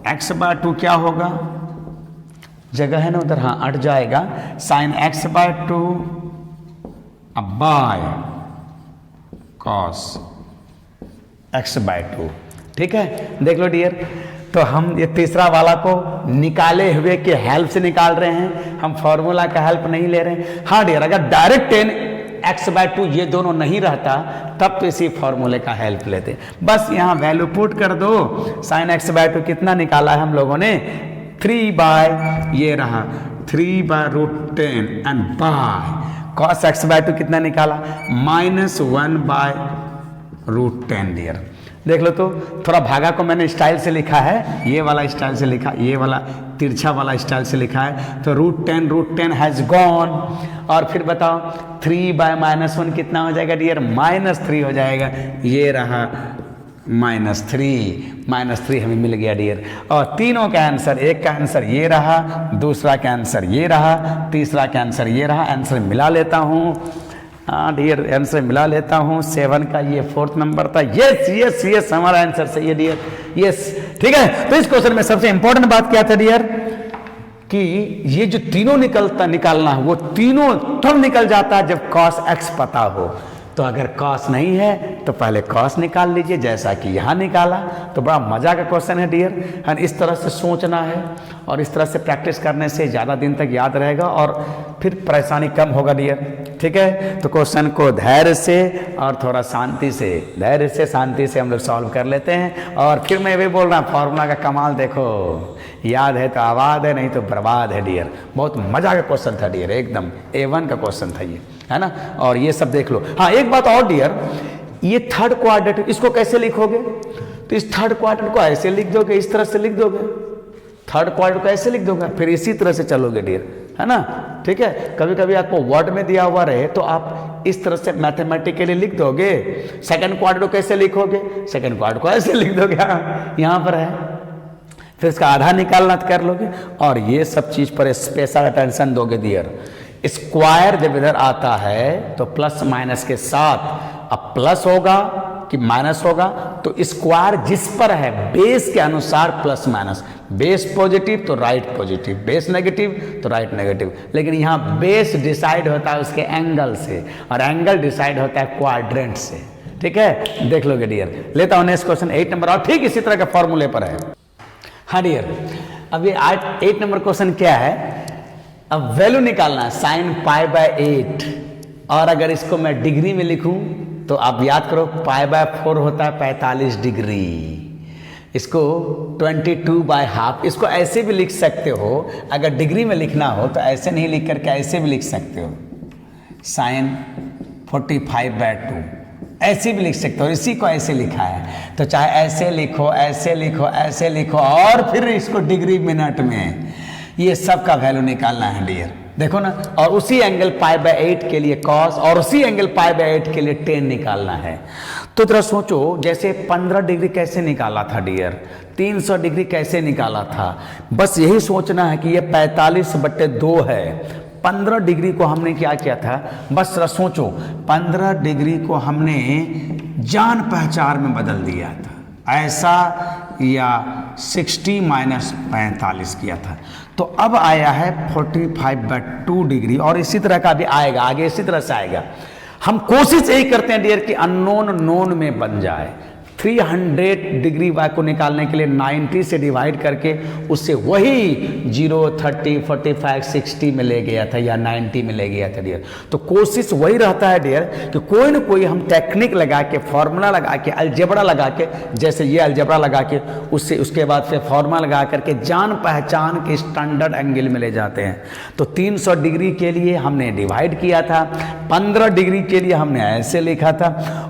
x/2 क्या होगा, जगह है ना उधर, हाँ अट जाएगा, sign x/2 bye cos x/2। ठीक है, देख लो डियर। तो हम ये तीसरा वाला को निकाले हुए के हेल्प से निकाल रहे हैं, हम फॉर्मूला का हेल्प नहीं ले रहे हैं। हाँ डियर, अगर डायरेक्ट tan x/2 ये दोनों नहीं रहता तब तो इसी फॉर्मूले का हेल्प लेते। बस यहाँ वैल्यू पुट कर दो, साइन x/2 कितना निकाला है हम लोगों ने, 3 ये रहा 3/√10 एंड बाय cos x/2 कितना निकाला, -1/√10 डियर। देख लो तो थोड़ा भागा को मैंने स्टाइल से लिखा है, ये वाला स्टाइल से लिखा, ये वाला तिरछा वाला स्टाइल से लिखा है, तो √10 हैज गॉन। और फिर बताओ 3/-1 कितना हो जाएगा डियर, -3 हो जाएगा, ये रहा -3 हमें मिल गया डियर। और तीनों का आंसर, एक का आंसर ये रहा, दूसरा का आंसर ये रहा, तीसरा का आंसर ये रहा। आंसर मिला लेता हूँ, हाँ डियर आंसर मिला लेता हूँ, 7 का ये 4th नंबर था। यस हमारा आंसर सही है डियर, यस ठीक है। तो इस क्वेश्चन में सबसे इंपॉर्टेंट बात क्या था डियर, कि ये जो तीनों निकालना है वो तीनों तब निकल जाता है जब cos x पता हो। तो अगर cos नहीं है तो पहले cos निकाल लीजिए, जैसा कि यहाँ निकाला। तो बड़ा मजा का क्वेश्चन है डियर, है इस तरह से सोचना है, और इस तरह से प्रैक्टिस करने से ज़्यादा दिन तक याद रहेगा और फिर परेशानी कम होगा डियर। ठीक है। तो क्वेश्चन को धैर्य से और थोड़ा शांति से, धैर्य से शांति से हम लोग सॉल्व कर लेते हैं। और फिर मैं भी बोल रहा हूँ, फॉर्मूला का कमाल देखो, याद है तो आबाद है, नहीं तो बर्बाद है डियर। बहुत मजा का क्वेश्चन था डियर, एकदम A1 का क्वेश्चन था ये, है ना। और ये सब देख लो। हाँ एक बात और डियर, ये थर्ड क्वाड्रेंट इसको कैसे लिखोगे? तो इस थर्ड क्वाड्रेंट को ऐसे लिख दोगे, इस तरह से लिख दोगे, थर्ड क्वाड्रेंट को ऐसे लिख दोगे, फिर इसी तरह से चलोगे डियर, है ना। ठीक है, कभी कभी आपको वर्ड में दिया हुआ रहे तो आप इस तरह से मैथमेटिकली लिख दोगे। सेकंड क्वाड्रेंट को कैसे लिखोगे? सेकंड क्वाड्रेंट को ऐसे लिख दोगे, हाँ यहाँ पर है, फिर इसका आधा निकालना कर लोगे। और ये सब चीज पर स्पेशल अटेंशन दोगे डियर। स्क्वायर जब इधर आता है तो प्लस माइनस के साथ, अब प्लस होगा कि माइनस होगा, तो स्क्वायर जिस पर है बेस के अनुसार प्लस माइनस, बेस पॉजिटिव तो राइट पॉजिटिव, बेस नेगेटिव तो राइट नेगेटिव। लेकिन यहाँ बेस डिसाइड होता है उसके एंगल से, और एंगल डिसाइड होता है क्वाड्रेंट से। ठीक है, देख लोगे डियर। लेता हूँ नेक्स्ट क्वेश्चन 8 नंबर, और ठीक इसी तरह के फॉर्मूले पर है। हाँ डियर, अब ये 8 नंबर क्वेश्चन क्या है? अब वैल्यू निकालना है sin π/8, और अगर इसको मैं डिग्री में लिखूं तो आप याद करो π/4 होता है 45 डिग्री, इसको 22/2, इसको ऐसे भी लिख सकते हो। अगर डिग्री में लिखना हो तो ऐसे नहीं लिख करके ऐसे भी लिख सकते हो, sin 45/2 ऐसे भी लिख सकते हो। इसी को ऐसे लिखा है, तो चाहे ऐसे लिखो, ऐसे लिखो, ऐसे लिखो, और फिर इसको डिग्री मिनट में, ये सब का वैल्यू निकालना है डियर। देखो ना, और उसी एंगल π/8 के लिए कॉस, और उसी एंगल π/8 के लिए टेन निकालना है। तो जरा सोचो, जैसे 15 डिग्री कैसे निकाला था डियर, 300 डिग्री कैसे निकाला था, बस यही सोचना है कि ये 45/2 है। 15 डिग्री को हमने क्या किया था, बस जरा सोचो, 15 डिग्री को हमने जान पहचान में बदल दिया था, ऐसा, या 60 - 45 किया था। तो अब आया है 45/2 डिग्री, और इसी तरह का भी आएगा आगे, इसी तरह से आएगा। हम कोशिश यही करते हैं डियर कि अननोन नोन में बन जाए। 300 डिग्री वाई को निकालने के लिए 90 से डिवाइड करके उससे वही 0, 30, 45, 60 में ले गया था, या 90 में ले गया था डियर। तो कोशिश वही रहता है डियर कि कोई ना कोई हम टेक्निक लगा के, फॉर्मूला लगा के, अलजेब्रा लगा के, जैसे ये अलजेब्रा लगा के, उससे उसके बाद फिर फॉर्मूला लगा करके जान पहचान के स्टैंडर्ड एंगल में ले जाते हैं। तो 300 डिग्री के लिए हमने डिवाइड किया था, 15 डिग्री के लिए हमने ऐसे लिखा था।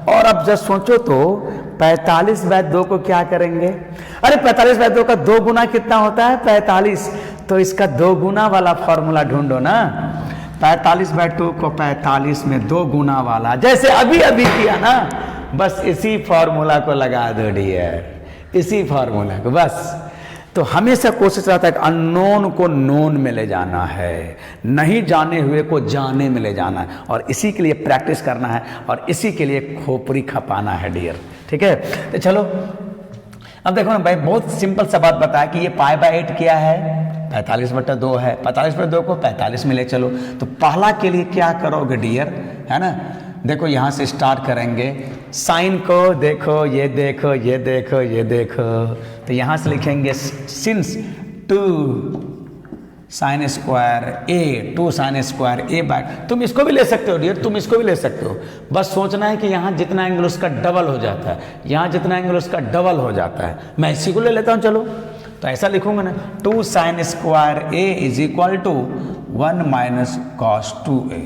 और अब जब सोचो तो 45/2 को क्या करेंगे? अरे 45/2 का 2 गुना कितना होता है? 45। तो इसका 2 गुना वाला फॉर्मूला ढूंढो ना। 45/2 को 45 में 2 गुना वाला, जैसे अभी अभी किया ना, बस इसी फॉर्मूला को लगा दो डियर, इसी फॉर्मूला को बस। तो हमेशा कोशिश रहता है कि अननोन को नोन में ले जाना है, नहीं जाने हुए को जाने में ले जाना है, और इसी के लिए प्रैक्टिस करना है, और इसी के लिए खोपड़ी खपाना है डियर। ठीक है, तो चलो अब देखो ना भाई, बहुत सिंपल सा बात बताया कि ये π/8 क्या है, 45/2 है। 45/2 को 45 में ले चलो। तो पहला के लिए क्या करोगे डियर, है ना, देखो यहाँ से स्टार्ट करेंगे, साइन को देखो, ये देखो, ये देखो, ये देखो, तो यहाँ से लिखेंगे since 2 sin square a, 2 sin square a/, तुम इसको भी ले सकते हो डियर, तुम इसको भी ले सकते हो। बस सोचना है कि यहाँ जितना एंगल उसका डबल हो जाता है, यहाँ जितना एंगल उसका डबल हो जाता है। मैं इसी को ले लेता हूँ, चलो तो ऐसा लिखूंगा ना, 2 sin square a = 1 - cos 2a।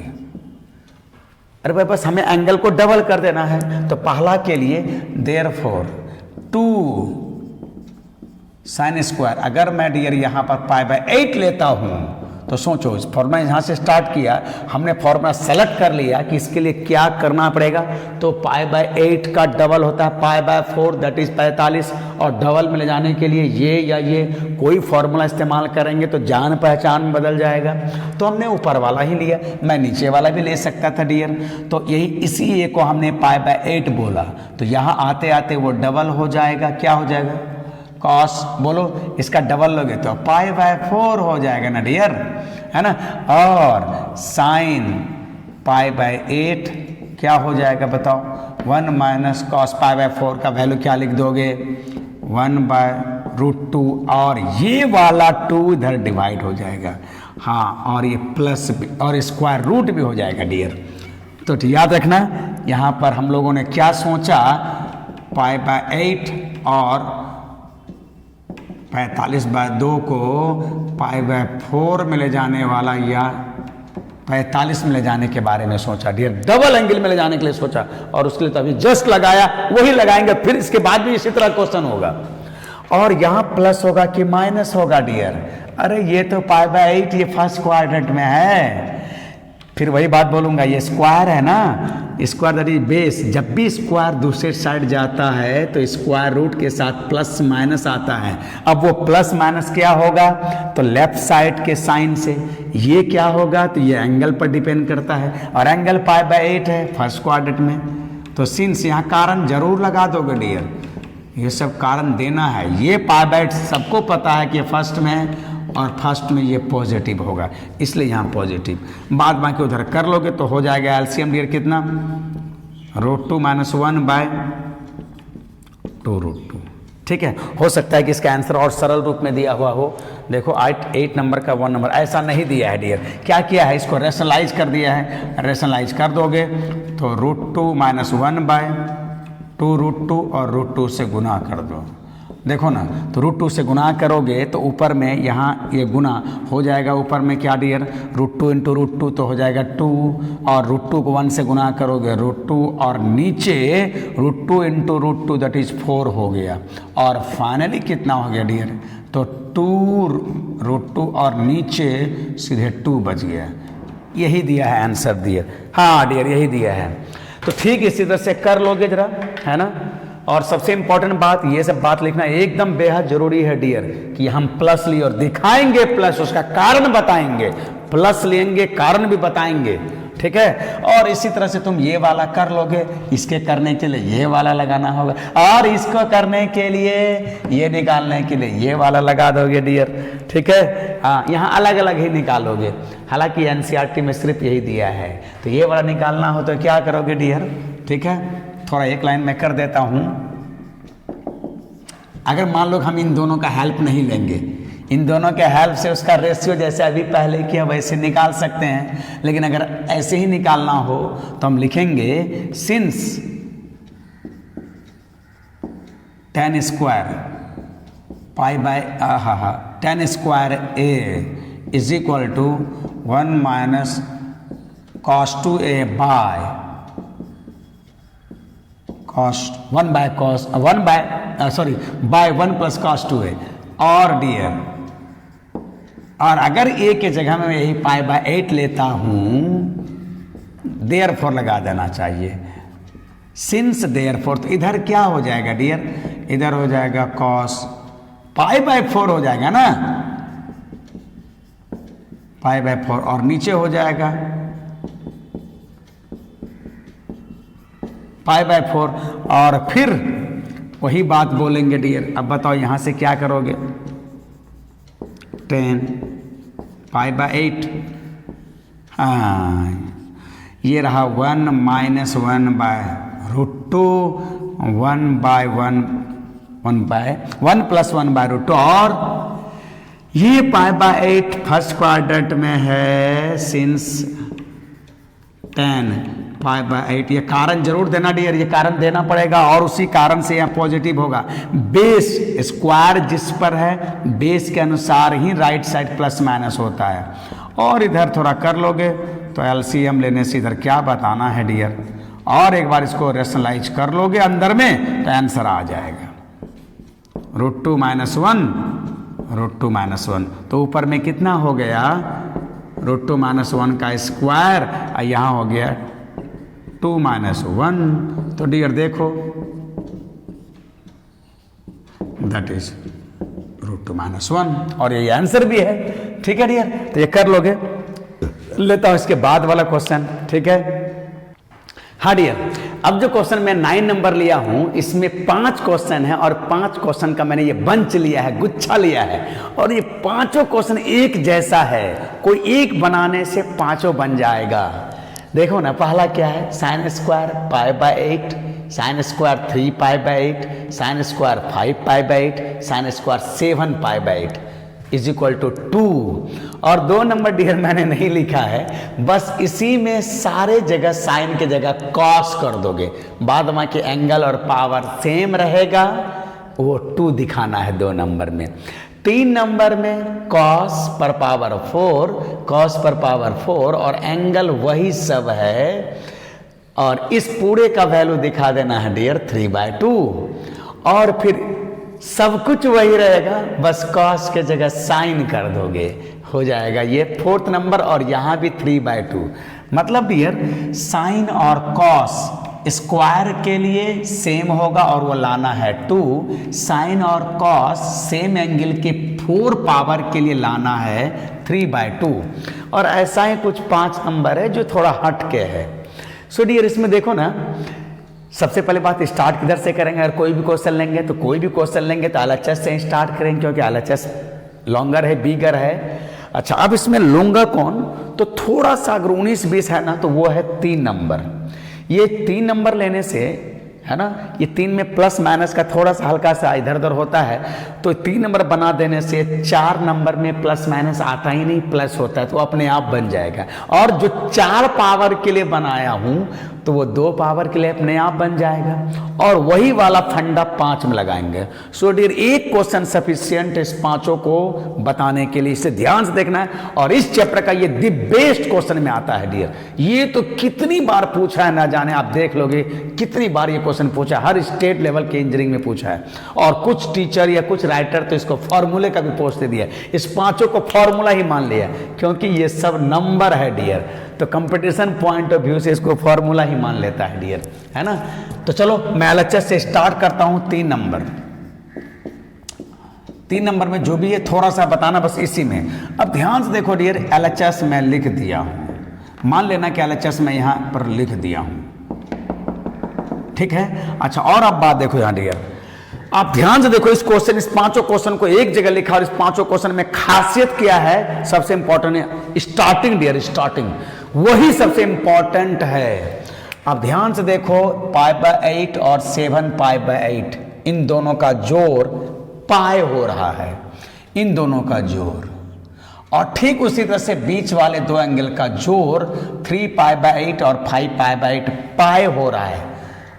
अरे भाई बस हमें एंगल को डबल कर देना है। तो पहला के लिए देयरफॉर 2 sin स्क्वायर, अगर मैं डियर यहाँ पर π/8 लेता हूँ, तो सोचो इस फॉर्मूला यहाँ से स्टार्ट किया, हमने फॉर्मूला सेलेक्ट कर लिया कि इसके लिए क्या करना पड़ेगा। तो π/8 का डबल होता है π/4, दैट इज 45, और डबल में ले जाने के लिए ये या ये कोई फॉर्मूला इस्तेमाल करेंगे तो जान पहचान में बदल जाएगा। तो हमने ऊपर वाला ही लिया, मैं नीचे वाला भी ले सकता था डियर। तो यही इसी ए को हमने π/8 बोला, तो यहाँ आते आते वो डबल हो जाएगा, क्या हो जाएगा, कॉस, बोलो इसका डबल लोगे तो π/4 हो जाएगा ना डियर, है ना। और साइन π/8 क्या हो जाएगा बताओ, 1 - cos π/4 का वैल्यू क्या लिख दोगे, 1/√2 √2 और ये वाला 2 इधर डिवाइड हो जाएगा। हाँ, और ये प्लस और स्क्वायर रूट भी हो जाएगा डियर। तो याद रखना, यहाँ पर हम लोगों ने क्या सोचा, π/8 और 45/2 को π/4 में ले जाने वाला या 45 में ले जाने के बारे में सोचा डियर। डबल एंगल में ले जाने के लिए सोचा और उसके लिए तो अभी जस्ट लगाया, वही लगाएंगे, फिर इसके बाद भी इसी तरह क्वेश्चन होगा। और यहाँ प्लस होगा कि माइनस होगा डियर? अरे ये तो π/8 ये फर्स्ट क्वाड्रेंट में है। फिर वही बात बोलूंगा, ये स्क्वायर है ना, स्क्वायर दैट इज बेस। जब भी स्क्वायर दूसरे साइड जाता है तो स्क्वायर रूट के साथ प्लस माइनस आता है। अब वो प्लस माइनस क्या होगा, तो लेफ्ट साइड के साइन से। ये क्या होगा, तो ये एंगल पर डिपेंड करता है और एंगल π/8 है फर्स्ट क्वाड्रेंट में। तो सिंस यहाँ कारण जरूर लगा दोगे डियर, ये सब कारण देना है। ये π/8 सबको पता है कि फर्स्ट में है और फर्स्ट में ये पॉजिटिव होगा, इसलिए यहाँ पॉजिटिव। बाद बाकी उधर कर लोगे तो हो जाएगा एलसीएम डियर कितना, √2 - 1/2√2। ठीक है, हो सकता है कि इसका आंसर और सरल रूप में दिया हुआ हो। देखो 8 नंबर का 1 नंबर ऐसा नहीं दिया है डियर। क्या किया है, इसको रेशनलाइज कर दिया है। रेशनलाइज कर दोगे तो √2 - 1/2√2 और √2 से गुना कर दो। देखो ना, तो √2 से गुना करोगे तो ऊपर में यहाँ ये गुना हो जाएगा। ऊपर में क्या डियर, √2 × √2 तो हो जाएगा 2 और √2 को 1 से गुना करोगे √2 और नीचे √2 × √2 दैट इज 4 हो गया। और फाइनली कितना हो गया डियर, तो 2√2 और नीचे सीधे 2 बच गया। यही दिया है आंसर डियर। हाँ डियर, यही दिया है। तो ठीक इसी तरह से कर लोगे जरा, है ना। और सबसे इंपॉर्टेंट बात, ये सब बात लिखना एकदम बेहद जरूरी है डियर, कि हम प्लस लिए और दिखाएंगे प्लस, उसका कारण बताएंगे, प्लस लेंगे कारण भी बताएंगे। ठीक है, और इसी तरह से तुम ये वाला कर लोगे, इसके करने के लिए ये वाला लगाना होगा और इसको करने के लिए ये निकालने के लिए ये वाला लगा दोगे डियर। ठीक है, हाँ, यहाँ अलग अलग ही निकालोगे। हालांकि एनसीईआरटी में सिर्फ यही दिया है। तो ये वाला निकालना हो तो क्या करोगे डियर। ठीक है, थोड़ा एक लाइन में कर देता हूं। अगर मान लो हम इन दोनों का हेल्प नहीं लेंगे, इन दोनों के हेल्प से उसका रेशियो जैसे अभी पहले किया वैसे निकाल सकते हैं, लेकिन अगर ऐसे ही निकालना हो तो हम लिखेंगे since tan square tan square a is equal to 1 - cos 2a by 1 + cos 2a। और डियर, और अगर a के जगह में यही π/8 लेता हूं, देयरफॉर लगा देना चाहिए। सिंस देयरफॉर, तो इधर क्या हो जाएगा डियर, इधर हो जाएगा cos π/4 हो जाएगा ना, π/4 और नीचे हो जाएगा π/4। और फिर वही बात बोलेंगे डियर। अब बताओ यहाँ से क्या करोगे, 10 π/8, हाँ ये रहा 1 - 1/√2 1 + 1/√2। और ये π/8 फर्स्ट क्वाड्रेंट में है सिंस 10 π/8। ये कारण जरूर देना डियर, ये कारण देना पड़ेगा और उसी कारण से यहाँ पॉजिटिव होगा। बेस स्क्वायर जिस पर है बेस के अनुसार ही राइट साइड प्लस माइनस होता है। और इधर थोड़ा कर लोगे तो एलसीएम लेने से इधर क्या बताना है डियर, और एक बार इसको रेशनलाइज कर लोगे अंदर में तो आंसर आ जाएगा √2 - 1 तो ऊपर में कितना हो गया, √2 - 1 का स्क्वायर, और यहाँ हो गया 2 - 1। तो डियर देखो दैट इज √2 - 1 और ये आंसर भी है। ठीक है डियर, तो ये कर लोगे। लेता हूं इसके बाद वाला क्वेश्चन। ठीक है, हाँ डियर, अब जो क्वेश्चन मैं 9 नंबर लिया हूं, इसमें 5 क्वेश्चन है और 5 क्वेश्चन का मैंने ये बंच लिया है, गुच्छा लिया है, और ये पांचों क्वेश्चन एक जैसा है। कोई एक बनाने से पांचों बन जाएगा। देखो ना, पहला क्या है, sin square π/8 sine square 3π/8, sine square 5π/8, sine square 7π/8 is equal to 2। और 2 नंबर डियर मैंने नहीं लिखा है, बस इसी में सारे जगह साइन के जगह कॉस कर दोगे, बाद में कि एंगल और पावर सेम रहेगा, वो 2 दिखाना है 2 नंबर में। 3 नंबर में कॉस पर पावर 4, कॉस पर पावर 4 और एंगल वही सब है, और इस पूरे का वैल्यू दिखा देना है डियर 3/2, और फिर सब कुछ वही रहेगा, बस कॉस के जगह साइन कर दोगे, हो जाएगा ये 4th नंबर, और यहाँ भी 3/2। मतलब डियर साइन और कॉस स्क्वायर के लिए सेम होगा और वो लाना है 2, साइन और कॉस सेम एंगल के 4 पावर के लिए लाना है 3/2, और ऐसा ही कुछ 5 नंबर है जो थोड़ा हट के है। सो डियर इसमें देखो ना, सबसे पहले बात स्टार्ट किधर से करेंगे, अगर कोई भी क्वेश्चन लेंगे तो कोई भी क्वेश्चन लेंगे तो एलएचएस से स्टार्ट करेंगे, क्योंकि एलएचएस लॉन्गर है, बिगर है। अच्छा, अब इसमें लूंगा कौन, तो थोड़ा सा अगर 19-20 है ना, तो वो है 3 नंबर। ये 3 नंबर लेने से है ना, ये 3 में प्लस माइनस का थोड़ा सा हल्का सा इधर उधर होता है, तो 3 नंबर बना देने से 4 नंबर में प्लस माइनस आता ही नहीं, प्लस होता है, तो अपने आप बन जाएगा। और जो 4 पावर के लिए बनाया हूं तो वो 2 पावर के लिए अपने आप बन जाएगा, और वही वाला फंडा 5 में लगाएंगे। सो डियर एक क्वेश्चन सफिशियंट इस 5 को बताने के लिए, इसे ध्यान से देखना है, और इस चैप्टर का ये द बेस्ट क्वेश्चन में आता है डियर। ये तो कितनी बार पूछा है ना जाने, आप देख लोगे कितनी बार ये क्वेश्चन पूछा है, हर स्टेट लेवल के इंजीनियरिंग में पूछा है, और कुछ टीचर या कुछ राइटर तो इसको फॉर्मूले का भी पोस्ट दे दिया, इस 5 को फॉर्मूला ही मान लिया, क्योंकि ये सब नंबर है डियर, तो कंपटीशन पॉइंट ऑफ व्यू से इसको फॉर्मूला ही मान लेता है डियर, है ना। तो चलो मैं एलएचएस से स्टार्ट करता हूं। 3 नंबर, 3 नंबर में जो भी है थोड़ा सा बताना बस इसी में। अब ध्यान से देखो डियर, एलएचएस मैं लिख दिया हूं, मान लेना कि एलएचएस मैं यहां पर लिख दिया हूं, ठीक है। अच्छा, और अब बात देखो यहां डियर, आप ध्यान से देखो इस क्वेश्चन, इस 5 क्वेश्चन को एक जगह लिखा, और इस 5 क्वेश्चन में खासियत क्या है, सबसे इंपॉर्टेंट है स्टार्टिंग डियर, स्टार्टिंग वही सबसे इंपॉर्टेंट है। अब ध्यान से देखो, π/8 और 7π/8 इन दोनों का जोड़ पाई हो रहा है, इन दोनों का जोड़, और ठीक उसी तरह से बीच वाले 2 एंगल का जोड़ 3π/8 और 5π/8 पाई हो रहा है।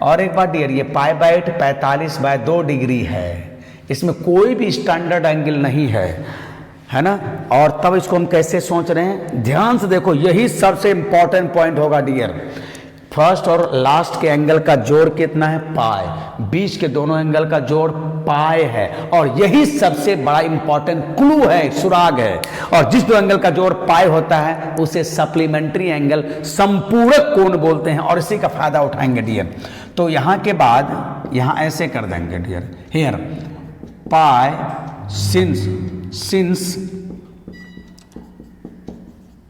और एक बात डियर, ये π/8 45/2 डिग्री है, इसमें कोई भी स्टैंडर्ड एंगल नहीं है ना। और तब इसको हम कैसे सोच रहे हैं, ध्यान से देखो, यही सबसे इंपॉर्टेंट पॉइंट होगा डियर। फर्स्ट और लास्ट के एंगल का जोड़ कितना है, पाई, बीच के दोनों एंगल का जोड़ पाई है, और यही सबसे बड़ा इंपॉर्टेंट क्लू है, सुराग है। और जिस 2 एंगल का जोड़ पाई होता है उसे सप्लीमेंट्री एंगल, संपूरक कोण बोलते हैं, और इसी का फायदा उठाएंगे डियर। तो यहां के बाद यहां ऐसे कर देंगे dear, here pi since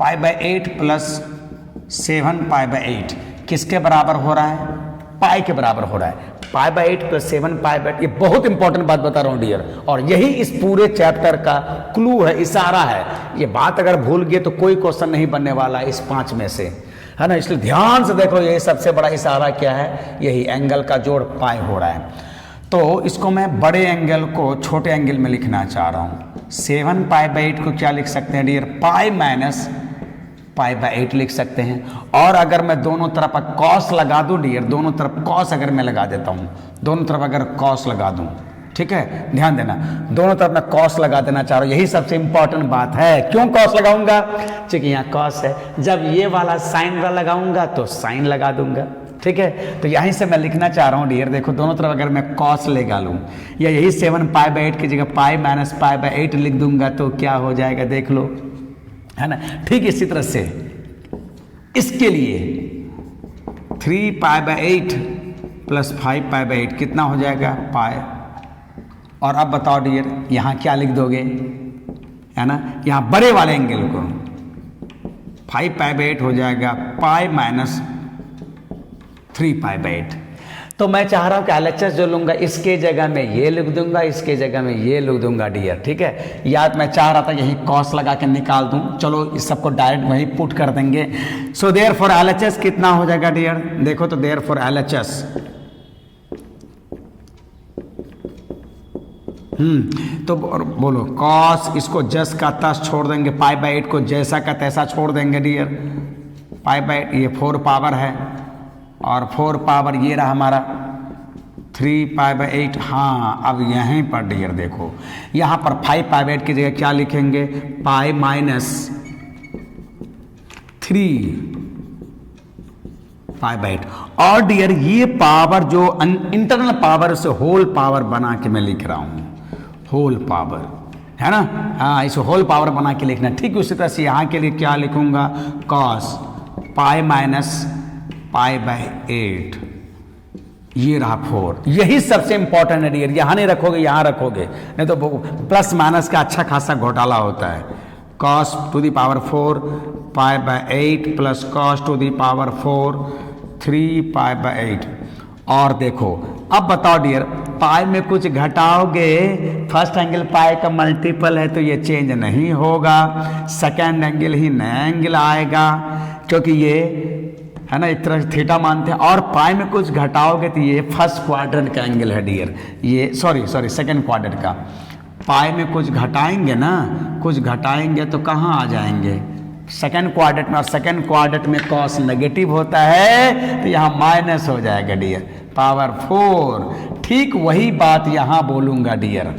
π/8 plus 7π/8 किसके बराबर हो रहा है, पाई के बराबर हो रहा है। π/8 प्लस 7π/8, ये बहुत इंपॉर्टेंट बात बता रहा हूं डियर, और यही इस पूरे चैप्टर का क्लू है, इशारा है। ये बात अगर भूल गए तो कोई क्वेश्चन नहीं बनने वाला इस 5 में से, है ना। इसलिए ध्यान से देखो, यही सबसे बड़ा इशारा क्या है, यही एंगल का जोड़ पाई हो रहा है। तो इसको मैं बड़े एंगल को छोटे एंगल में लिखना चाह रहा हूं। 7π/8 को क्या लिख सकते हैं डियर, पाई माइनस π/8 लिख सकते हैं। और अगर मैं दोनों तरफ कॉस लगा दूं डियर, दोनों तरफ कॉस अगर मैं लगा देता हूं, दोनों तरफ अगर कॉस लगा दूं, ठीक है, ध्यान देना, दोनों तरफ मैं कॉस लगा देना चाह रहा हूं, यही सबसे इंपॉर्टेंट बात है। क्यों कॉस लगाऊंगा, क्योंकि यहाँ कॉस है, जब ये वाला साइन वाला लगाऊंगा तो साइन लगा दूंगा, ठीक है। तो यहीं से मैं लिखना चाह रहा हूं डियर, देखो दोनों तरफ अगर मैं कॉस लगा लूं, या यही 7π/8 की जगह पाई माइनस π/8 लिख दूंगा तो क्या हो जाएगा, देख लो, है ना। ठीक इसी तरह से इसके लिए 3π/8 प्लस 5π/8 कितना हो जाएगा, पाई। और अब बताओ डियर, यहां क्या लिख दोगे, है ना, यहां बड़े वाले एंगल को 5π/8 हो जाएगा पाई माइनस 3π/8। तो मैं चाह रहा हूं कि एलएचएस जो लूंगा इसके जगह में ये लिख दूंगा, इसके जगह में ये लिख दूंगा डियर, ठीक है। याद मैं चाह रहा था यही कॉस लगा के निकाल दूं, चलो इस सबको डायरेक्ट वही पुट कर देंगे। सो देयर फॉर एलएचएस कितना हो जाएगा डियर, देखो तो देयर फॉर एलएचएस तो बोलो कॉस, इसको जस का तस छोड़ देंगे, पाई बाई 8 को जैसा का तैसा छोड़ देंगे डियर। पाई बाई 8 ये 4 पावर है और 4 पावर ये रहा हमारा 3 पाई बाई 8। हाँ अब यहीं पर डियर देखो, यहाँ पर 5 पाई बाई 8 की जगह क्या लिखेंगे, पाई माइनस 3 पाई बाई 8। और डियर ये पावर जो इंटरनल पावर से होल पावर बना के मैं लिख रहा हूँ, होल पावर है ना। हाँ इसे होल पावर बना के लिखना। ठीक उसी तरह से यहाँ के लिए क्या लिखूंगा, cos pi minus pi by 8, ये रहा 4। यही सबसे इंपॉर्टेंट है डियर, यहाँ नहीं रखोगे यहाँ रखोगे, नहीं तो प्लस माइनस का अच्छा खासा घोटाला होता है। Cos two the power 4 pi by 8 plus cos to the power 4 3 pi by 8। और देखो अब बताओ डियर, पाई में कुछ घटाओगे, फर्स्ट एंगल पाई का मल्टीपल है तो ये चेंज नहीं होगा, सेकेंड एंगल ही नया एंगल आएगा, क्योंकि ये है ना एक तरह से थीटा मानते हैं। और पाई में कुछ घटाओगे तो ये फर्स्ट क्वाड्रेंट का एंगल है डियर, ये सॉरी सेकेंड क्वाड्रेंट का। पाई में कुछ घटाएंगे ना, कुछ घटाएंगे तो कहाँ आ जाएंगे, सेकेंड क्वाड्रेंट में, और सेकेंड क्वाड्रेंट में कॉस नेगेटिव होता है तो यहाँ माइनस हो जाएगा डियर, पावर 4। ठीक वही बात यहाँ बोलूंगा डियर,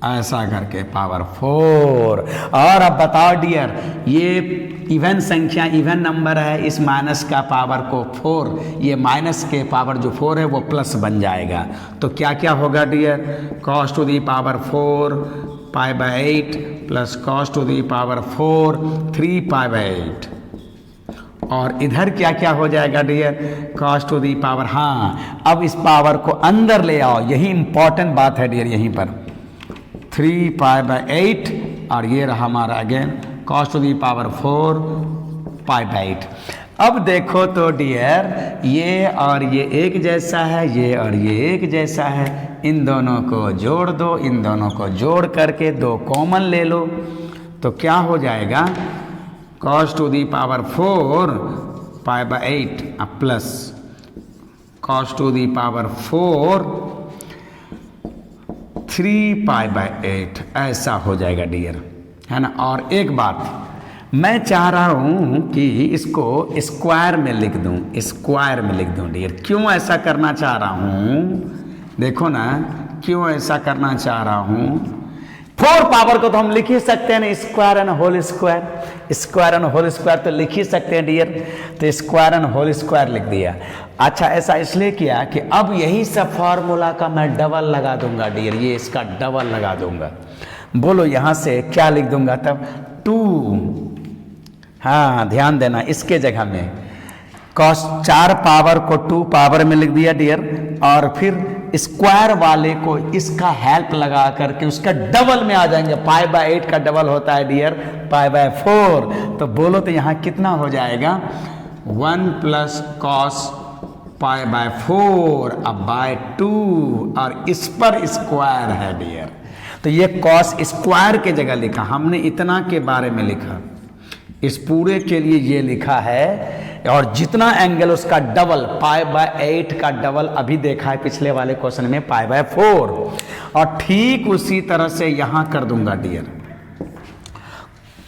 ऐसा करके पावर 4। और अब बताओ डियर, ये इवन संख्या इवन नंबर है, इस माइनस का पावर को 4, ये माइनस के पावर जो 4 है वो प्लस बन जाएगा। तो क्या क्या होगा dear, cos to the power 4 pi by 8 plus cos to the power 4 3 pi by 8। और इधर क्या क्या हो जाएगा dear, cos to the power, हाँ अब इस पावर को अंदर ले आओ, यही इंपॉर्टेंट बात है डियर, यहीं पर 3 पाई बाई 8 और ये रहा हमारा again cos to the power 4 pi by 8। अब देखो तो डियर, ये और ये एक जैसा है, ये और ये एक जैसा है, इन दोनों को जोड़ दो, इन दोनों को जोड़ करके 2 कॉमन ले लो तो क्या हो जाएगा, cos to the power 4 pi by 8 plus cos to the power 4 3 pi by 8, ऐसा हो जाएगा डियर, है ना। और एक बात मैं चाह रहा हूं कि इसको स्क्वायर में लिख दूं, स्क्वायर में लिख दूं डियर। क्यों ऐसा करना चाह रहा हूं, देखो ना क्यों ऐसा करना चाह रहा हूं। 4 पावर को तो हम लिख ही सकते हैं ना, square and whole square, square and whole square तो लिख ही सकते हैं डियर, तो स्क्वायर एंड होल स्क्वायर लिख दिया। अच्छा ऐसा इसलिए किया कि अब यही सब फॉर्मूला का मैं डबल लगा दूंगा डियर, ये इसका डबल लगा दूंगा। बोलो यहां से क्या लिख दूंगा तब, 2, हाँ ध्यान देना इसके जगह में कॉस 4 पावर को 2 पावर में लिख दिया डियर, और फिर स्क्वायर वाले को इसका हेल्प लगा करके उसका डबल में आ जाएंगे। पाई बाई 8 का डबल होता है डियर पाई बाई 4, तो बोलो तो यहाँ कितना हो जाएगा, 1 प्लस कॉस पाई बाई 4 अब बाय 2, और इस पर स्क्वायर है डियर, तो ये कॉस स्क्वायर के जगह लिखा, हमने इतना के बारे में लिखा, इस पूरे के लिए ये लिखा है। और जितना एंगल उसका डबल, पाई बाई 8 का डबल अभी देखा है पिछले वाले क्वेश्चन में पाई बाई 4, और ठीक उसी तरह से यहां कर दूंगा dear,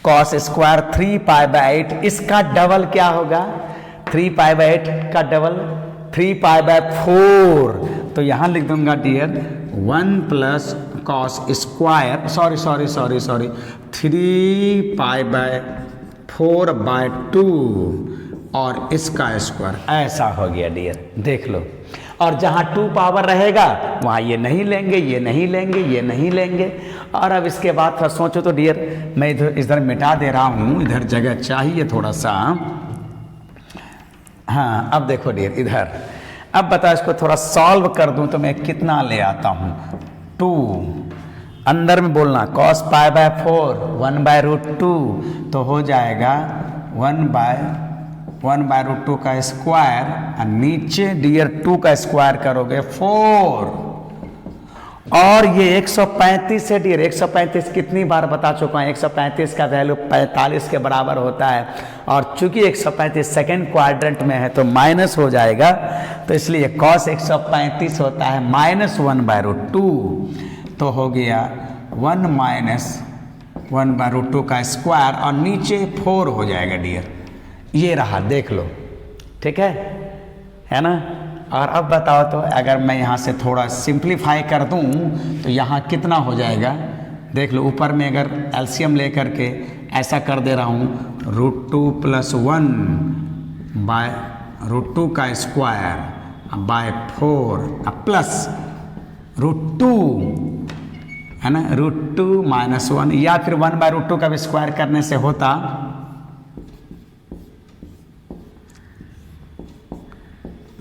cos square 3 pi by 8, इसका डबल क्या होगा, 3 पाई बाई 8 का डबल 3 पाई बाई 4, तो यहां लिख दूंगा dear 1 plus cos square sorry 3 pi by 4 by 2 और इसका स्क्वायर, ऐसा हो गया डियर, देख लो। और जहाँ 2 पावर रहेगा वहाँ ये नहीं लेंगे, ये नहीं लेंगे, ये नहीं लेंगे। और अब इसके बाद फिर सोचो तो डियर, मैं इधर मिटा दे रहा हूँ, इधर जगह चाहिए थोड़ा सा। हाँ अब देखो डियर इधर, अब बता इसको थोड़ा सॉल्व कर दूँ तो मैं कितना ले आता हूँ, 2 अंदर में बोलना cos pi by 4 1 by root 2, तो हो जाएगा 1 बाय रूट 2 का स्क्वायर, और नीचे डियर 2 का स्क्वायर करोगे 4, और ये 135 है डियर। 135 कितनी बार बता चुका हूँ, 135 का वैल्यू 45 के बराबर होता है, और चूंकि 135 सेकेंड क्वाड्रेंट में है तो माइनस हो जाएगा, तो इसलिए कॉस 135 होता है -1/√2, तो हो गया 1 - 1/√2 का स्क्वायर, और नीचे 4 हो जाएगा डियर। ये रहा, देख लो, ठीक है ना। और अब बताओ तो अगर मैं यहाँ से थोड़ा सिंप्लीफाई कर दूँ तो यहाँ कितना हो जाएगा, देख लो। ऊपर में अगर एलसीएम लेकर के ऐसा कर दे रहा हूँ, √2 + 1/√2 का स्क्वायर बाय 4 प्लस √2 है ना, √2 - 1, या फिर 1/√2 का भी स्क्वायर करने से होता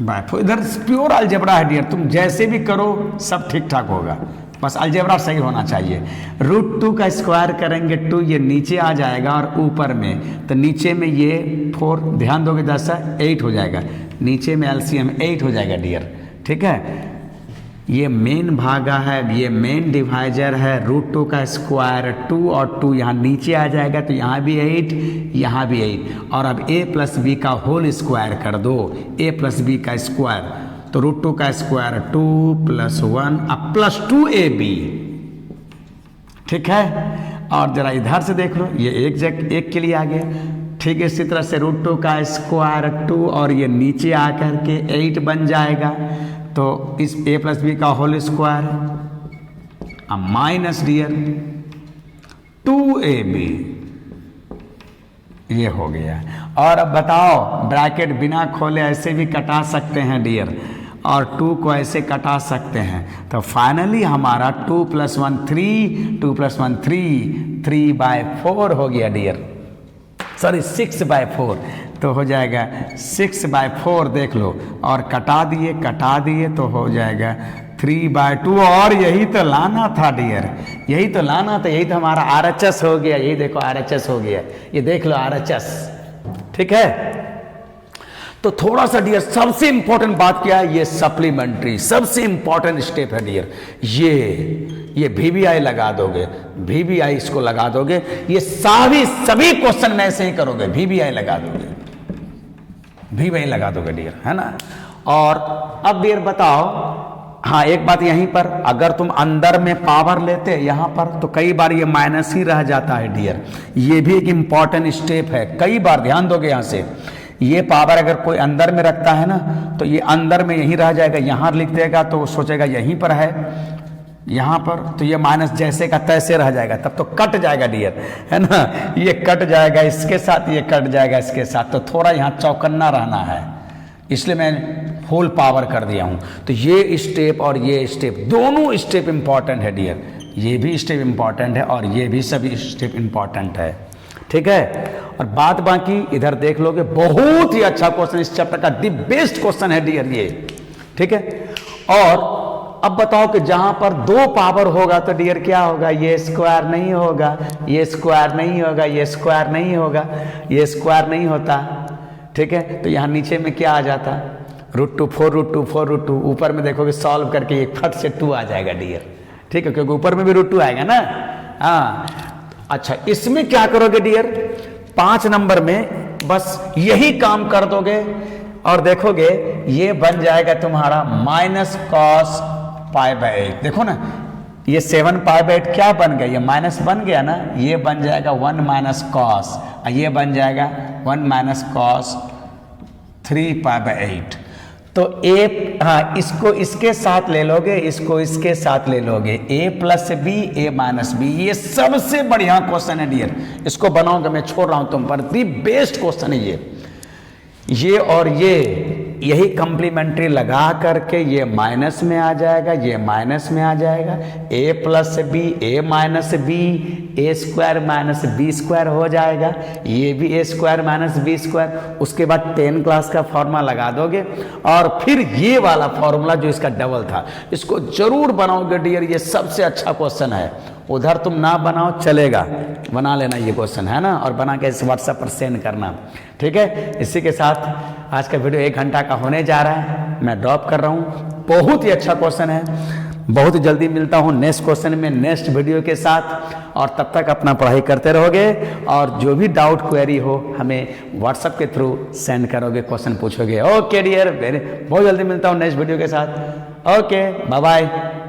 बाय 4। इधर प्योर अलजेब्रा है डियर, तुम जैसे भी करो सब ठीक ठाक होगा, बस अलजेब्रा सही होना चाहिए। √2 का स्क्वायर करेंगे 2, ये नीचे आ जाएगा, और ऊपर में तो नीचे में ये 4, ध्यान दोगे 10 है 8 हो जाएगा, नीचे में एलसीएम 8 हो जाएगा डियर, ठीक है। ये मेन भागा है, ये मेन डिवाइजर है, √2 का स्क्वायर 2 और 2 यहाँ नीचे आ जाएगा, तो यहाँ भी 8, यहाँ भी 8, और अब a + b का होल स्क्वायर कर दो, a + b का स्क्वायर, तो √2 का स्क्वायर 2 + 1 अब प्लस 2ab, ठीक है। और जरा इधर से देख लो, ये एक के लिए आ गया, ठीक है। इसी तरह से √2 का स्क्वायर 2 और ये नीचे आकर के 8 बन जाएगा, तो इस a + b का whole square minus dear 2ab, ये हो गया। और अब बताओ, ब्रैकेट बिना खोले ऐसे भी कटा सकते हैं डियर, और 2 को ऐसे कटा सकते हैं, तो फाइनली हमारा 2 + 1 3, 2 + 1 3, 3/4 हो गया डियर, सॉरी 6/4, तो हो जाएगा 6/4, देख लो, और कटा दिए तो हो जाएगा 3/2, और यही तो लाना था डियर, यही तो लाना था, यही तो हमारा RHS हो गया, यही देखो RHS हो गया, ये देख लो RHS, ठीक है। तो थोड़ा सा डियर सबसे इंपॉर्टेंट बात क्या है, ये सप्लीमेंट्री सबसे इंपॉर्टेंट स्टेप है डियर, ये VBI लगा दोगे, VBI इसको लगा दोगे, ये सभी क्वेश्चन में ऐसे ही करोगे, VBI लगा दोगे, VBI लगा दोगे डियर, है ना। और अब डियर बताओ, हाँ एक बात यहीं पर, अगर तुम अंदर में पावर लेते यहाँ पर तो कई बार ये माइनस ही रह जाता है डियर, ये भी एक इंपॉर्टेंट स्टेप है, कई बार ध्यान दोगे। यहाँ से ये पावर अगर कोई अंदर में रखता है ना, तो ये अंदर में यहीं रह जाएगा, यहाँ लिख देगा तो सोचेगा यहीं पर है, यहाँ पर, तो ये माइनस जैसे का तैसे रह जाएगा, तब तो कट जाएगा डियर, है ना, ये कट जाएगा इसके साथ, ये कट जाएगा इसके साथ, तो थोड़ा यहाँ चौकन्ना रहना है, इसलिए मैं होल पावर कर दिया हूँ। तो ये स्टेप और ये स्टेप दोनों स्टेप इंपॉर्टेंट है डियर, ये भी स्टेप इंपॉर्टेंट है और ये भी सभी स्टेप इंपॉर्टेंट है, ठीक है। और बात बाकी इधर देख लोगे, बहुत ही अच्छा क्वेश्चन, इस चैप्टर का दी बेस्ट क्वेश्चन है डियर ये, ठीक है। और अब बताओ कि जहां पर 2 पावर होगा तो डियर क्या होगा, ये स्क्वायर नहीं होगा, ये स्क्वायर नहीं होगा, ये स्क्वायर नहीं होगा, ये स्क्वायर नहीं होता, ठीक है। तो यहाँ नीचे में क्या आ जाता, √2 4 √2 ऊपर में देखोगे सॉल्व करके एक फट से 2 आ जाएगा डियर, ठीक है, क्योंकि ऊपर में भी √2 आएगा ना। हाँ अच्छा, इसमें क्या करोगे डियर, 5 नंबर में बस यही काम कर दोगे और देखोगे ये बन जाएगा तुम्हारा -cos π/8। देखो ना, ये 7 π/8 क्या बन गया, ये माइनस बन गया ना, ये बन जाएगा 1 - cos, ये बन जाएगा 1 - cos 3 π/8। तो हाँ, इसको इसके साथ ले लोगे, इसको इसके साथ ले लोगे, a + b a - b, ये सबसे बढ़िया क्वेश्चन है डियर, इसको बनाओगे, मैं छोड़ रहा हूं तुम पर, दी बेस्ट क्वेश्चन है ये और ये, यही कंप्लीमेंट्री लगा करके ये माइनस में आ जाएगा, ये माइनस में आ जाएगा, a + b a - b, a² - b² हो जाएगा, ये भी a² - b²। उसके बाद 10 क्लास का फॉर्मूला लगा दोगे और फिर ये वाला फॉर्मूला जो इसका डबल था, इसको जरूर बनाओगे डियर, ये सबसे अच्छा क्वेश्चन है। उधर तुम ना बनाओ चलेगा, बना लेना ये क्वेश्चन, है ना, और बना के इस व्हाट्सएप पर सेंड करना, ठीक है। इसी के साथ आज का वीडियो 1 घंटा का होने जा रहा है, मैं ड्रॉप कर रहा हूँ। बहुत ही अच्छा क्वेश्चन है, बहुत जल्दी मिलता हूँ नेक्स्ट क्वेश्चन में नेक्स्ट वीडियो के साथ, और तब तक अपना पढ़ाई करते रहोगे, और जो भी डाउट क्वेरी हो हमें व्हाट्सएप के थ्रू सेंड करोगे, क्वेश्चन पूछोगे। ओके डियर, बहुत जल्दी मिलता हूँ नेक्स्ट वीडियो के साथ। Okay, bye bye.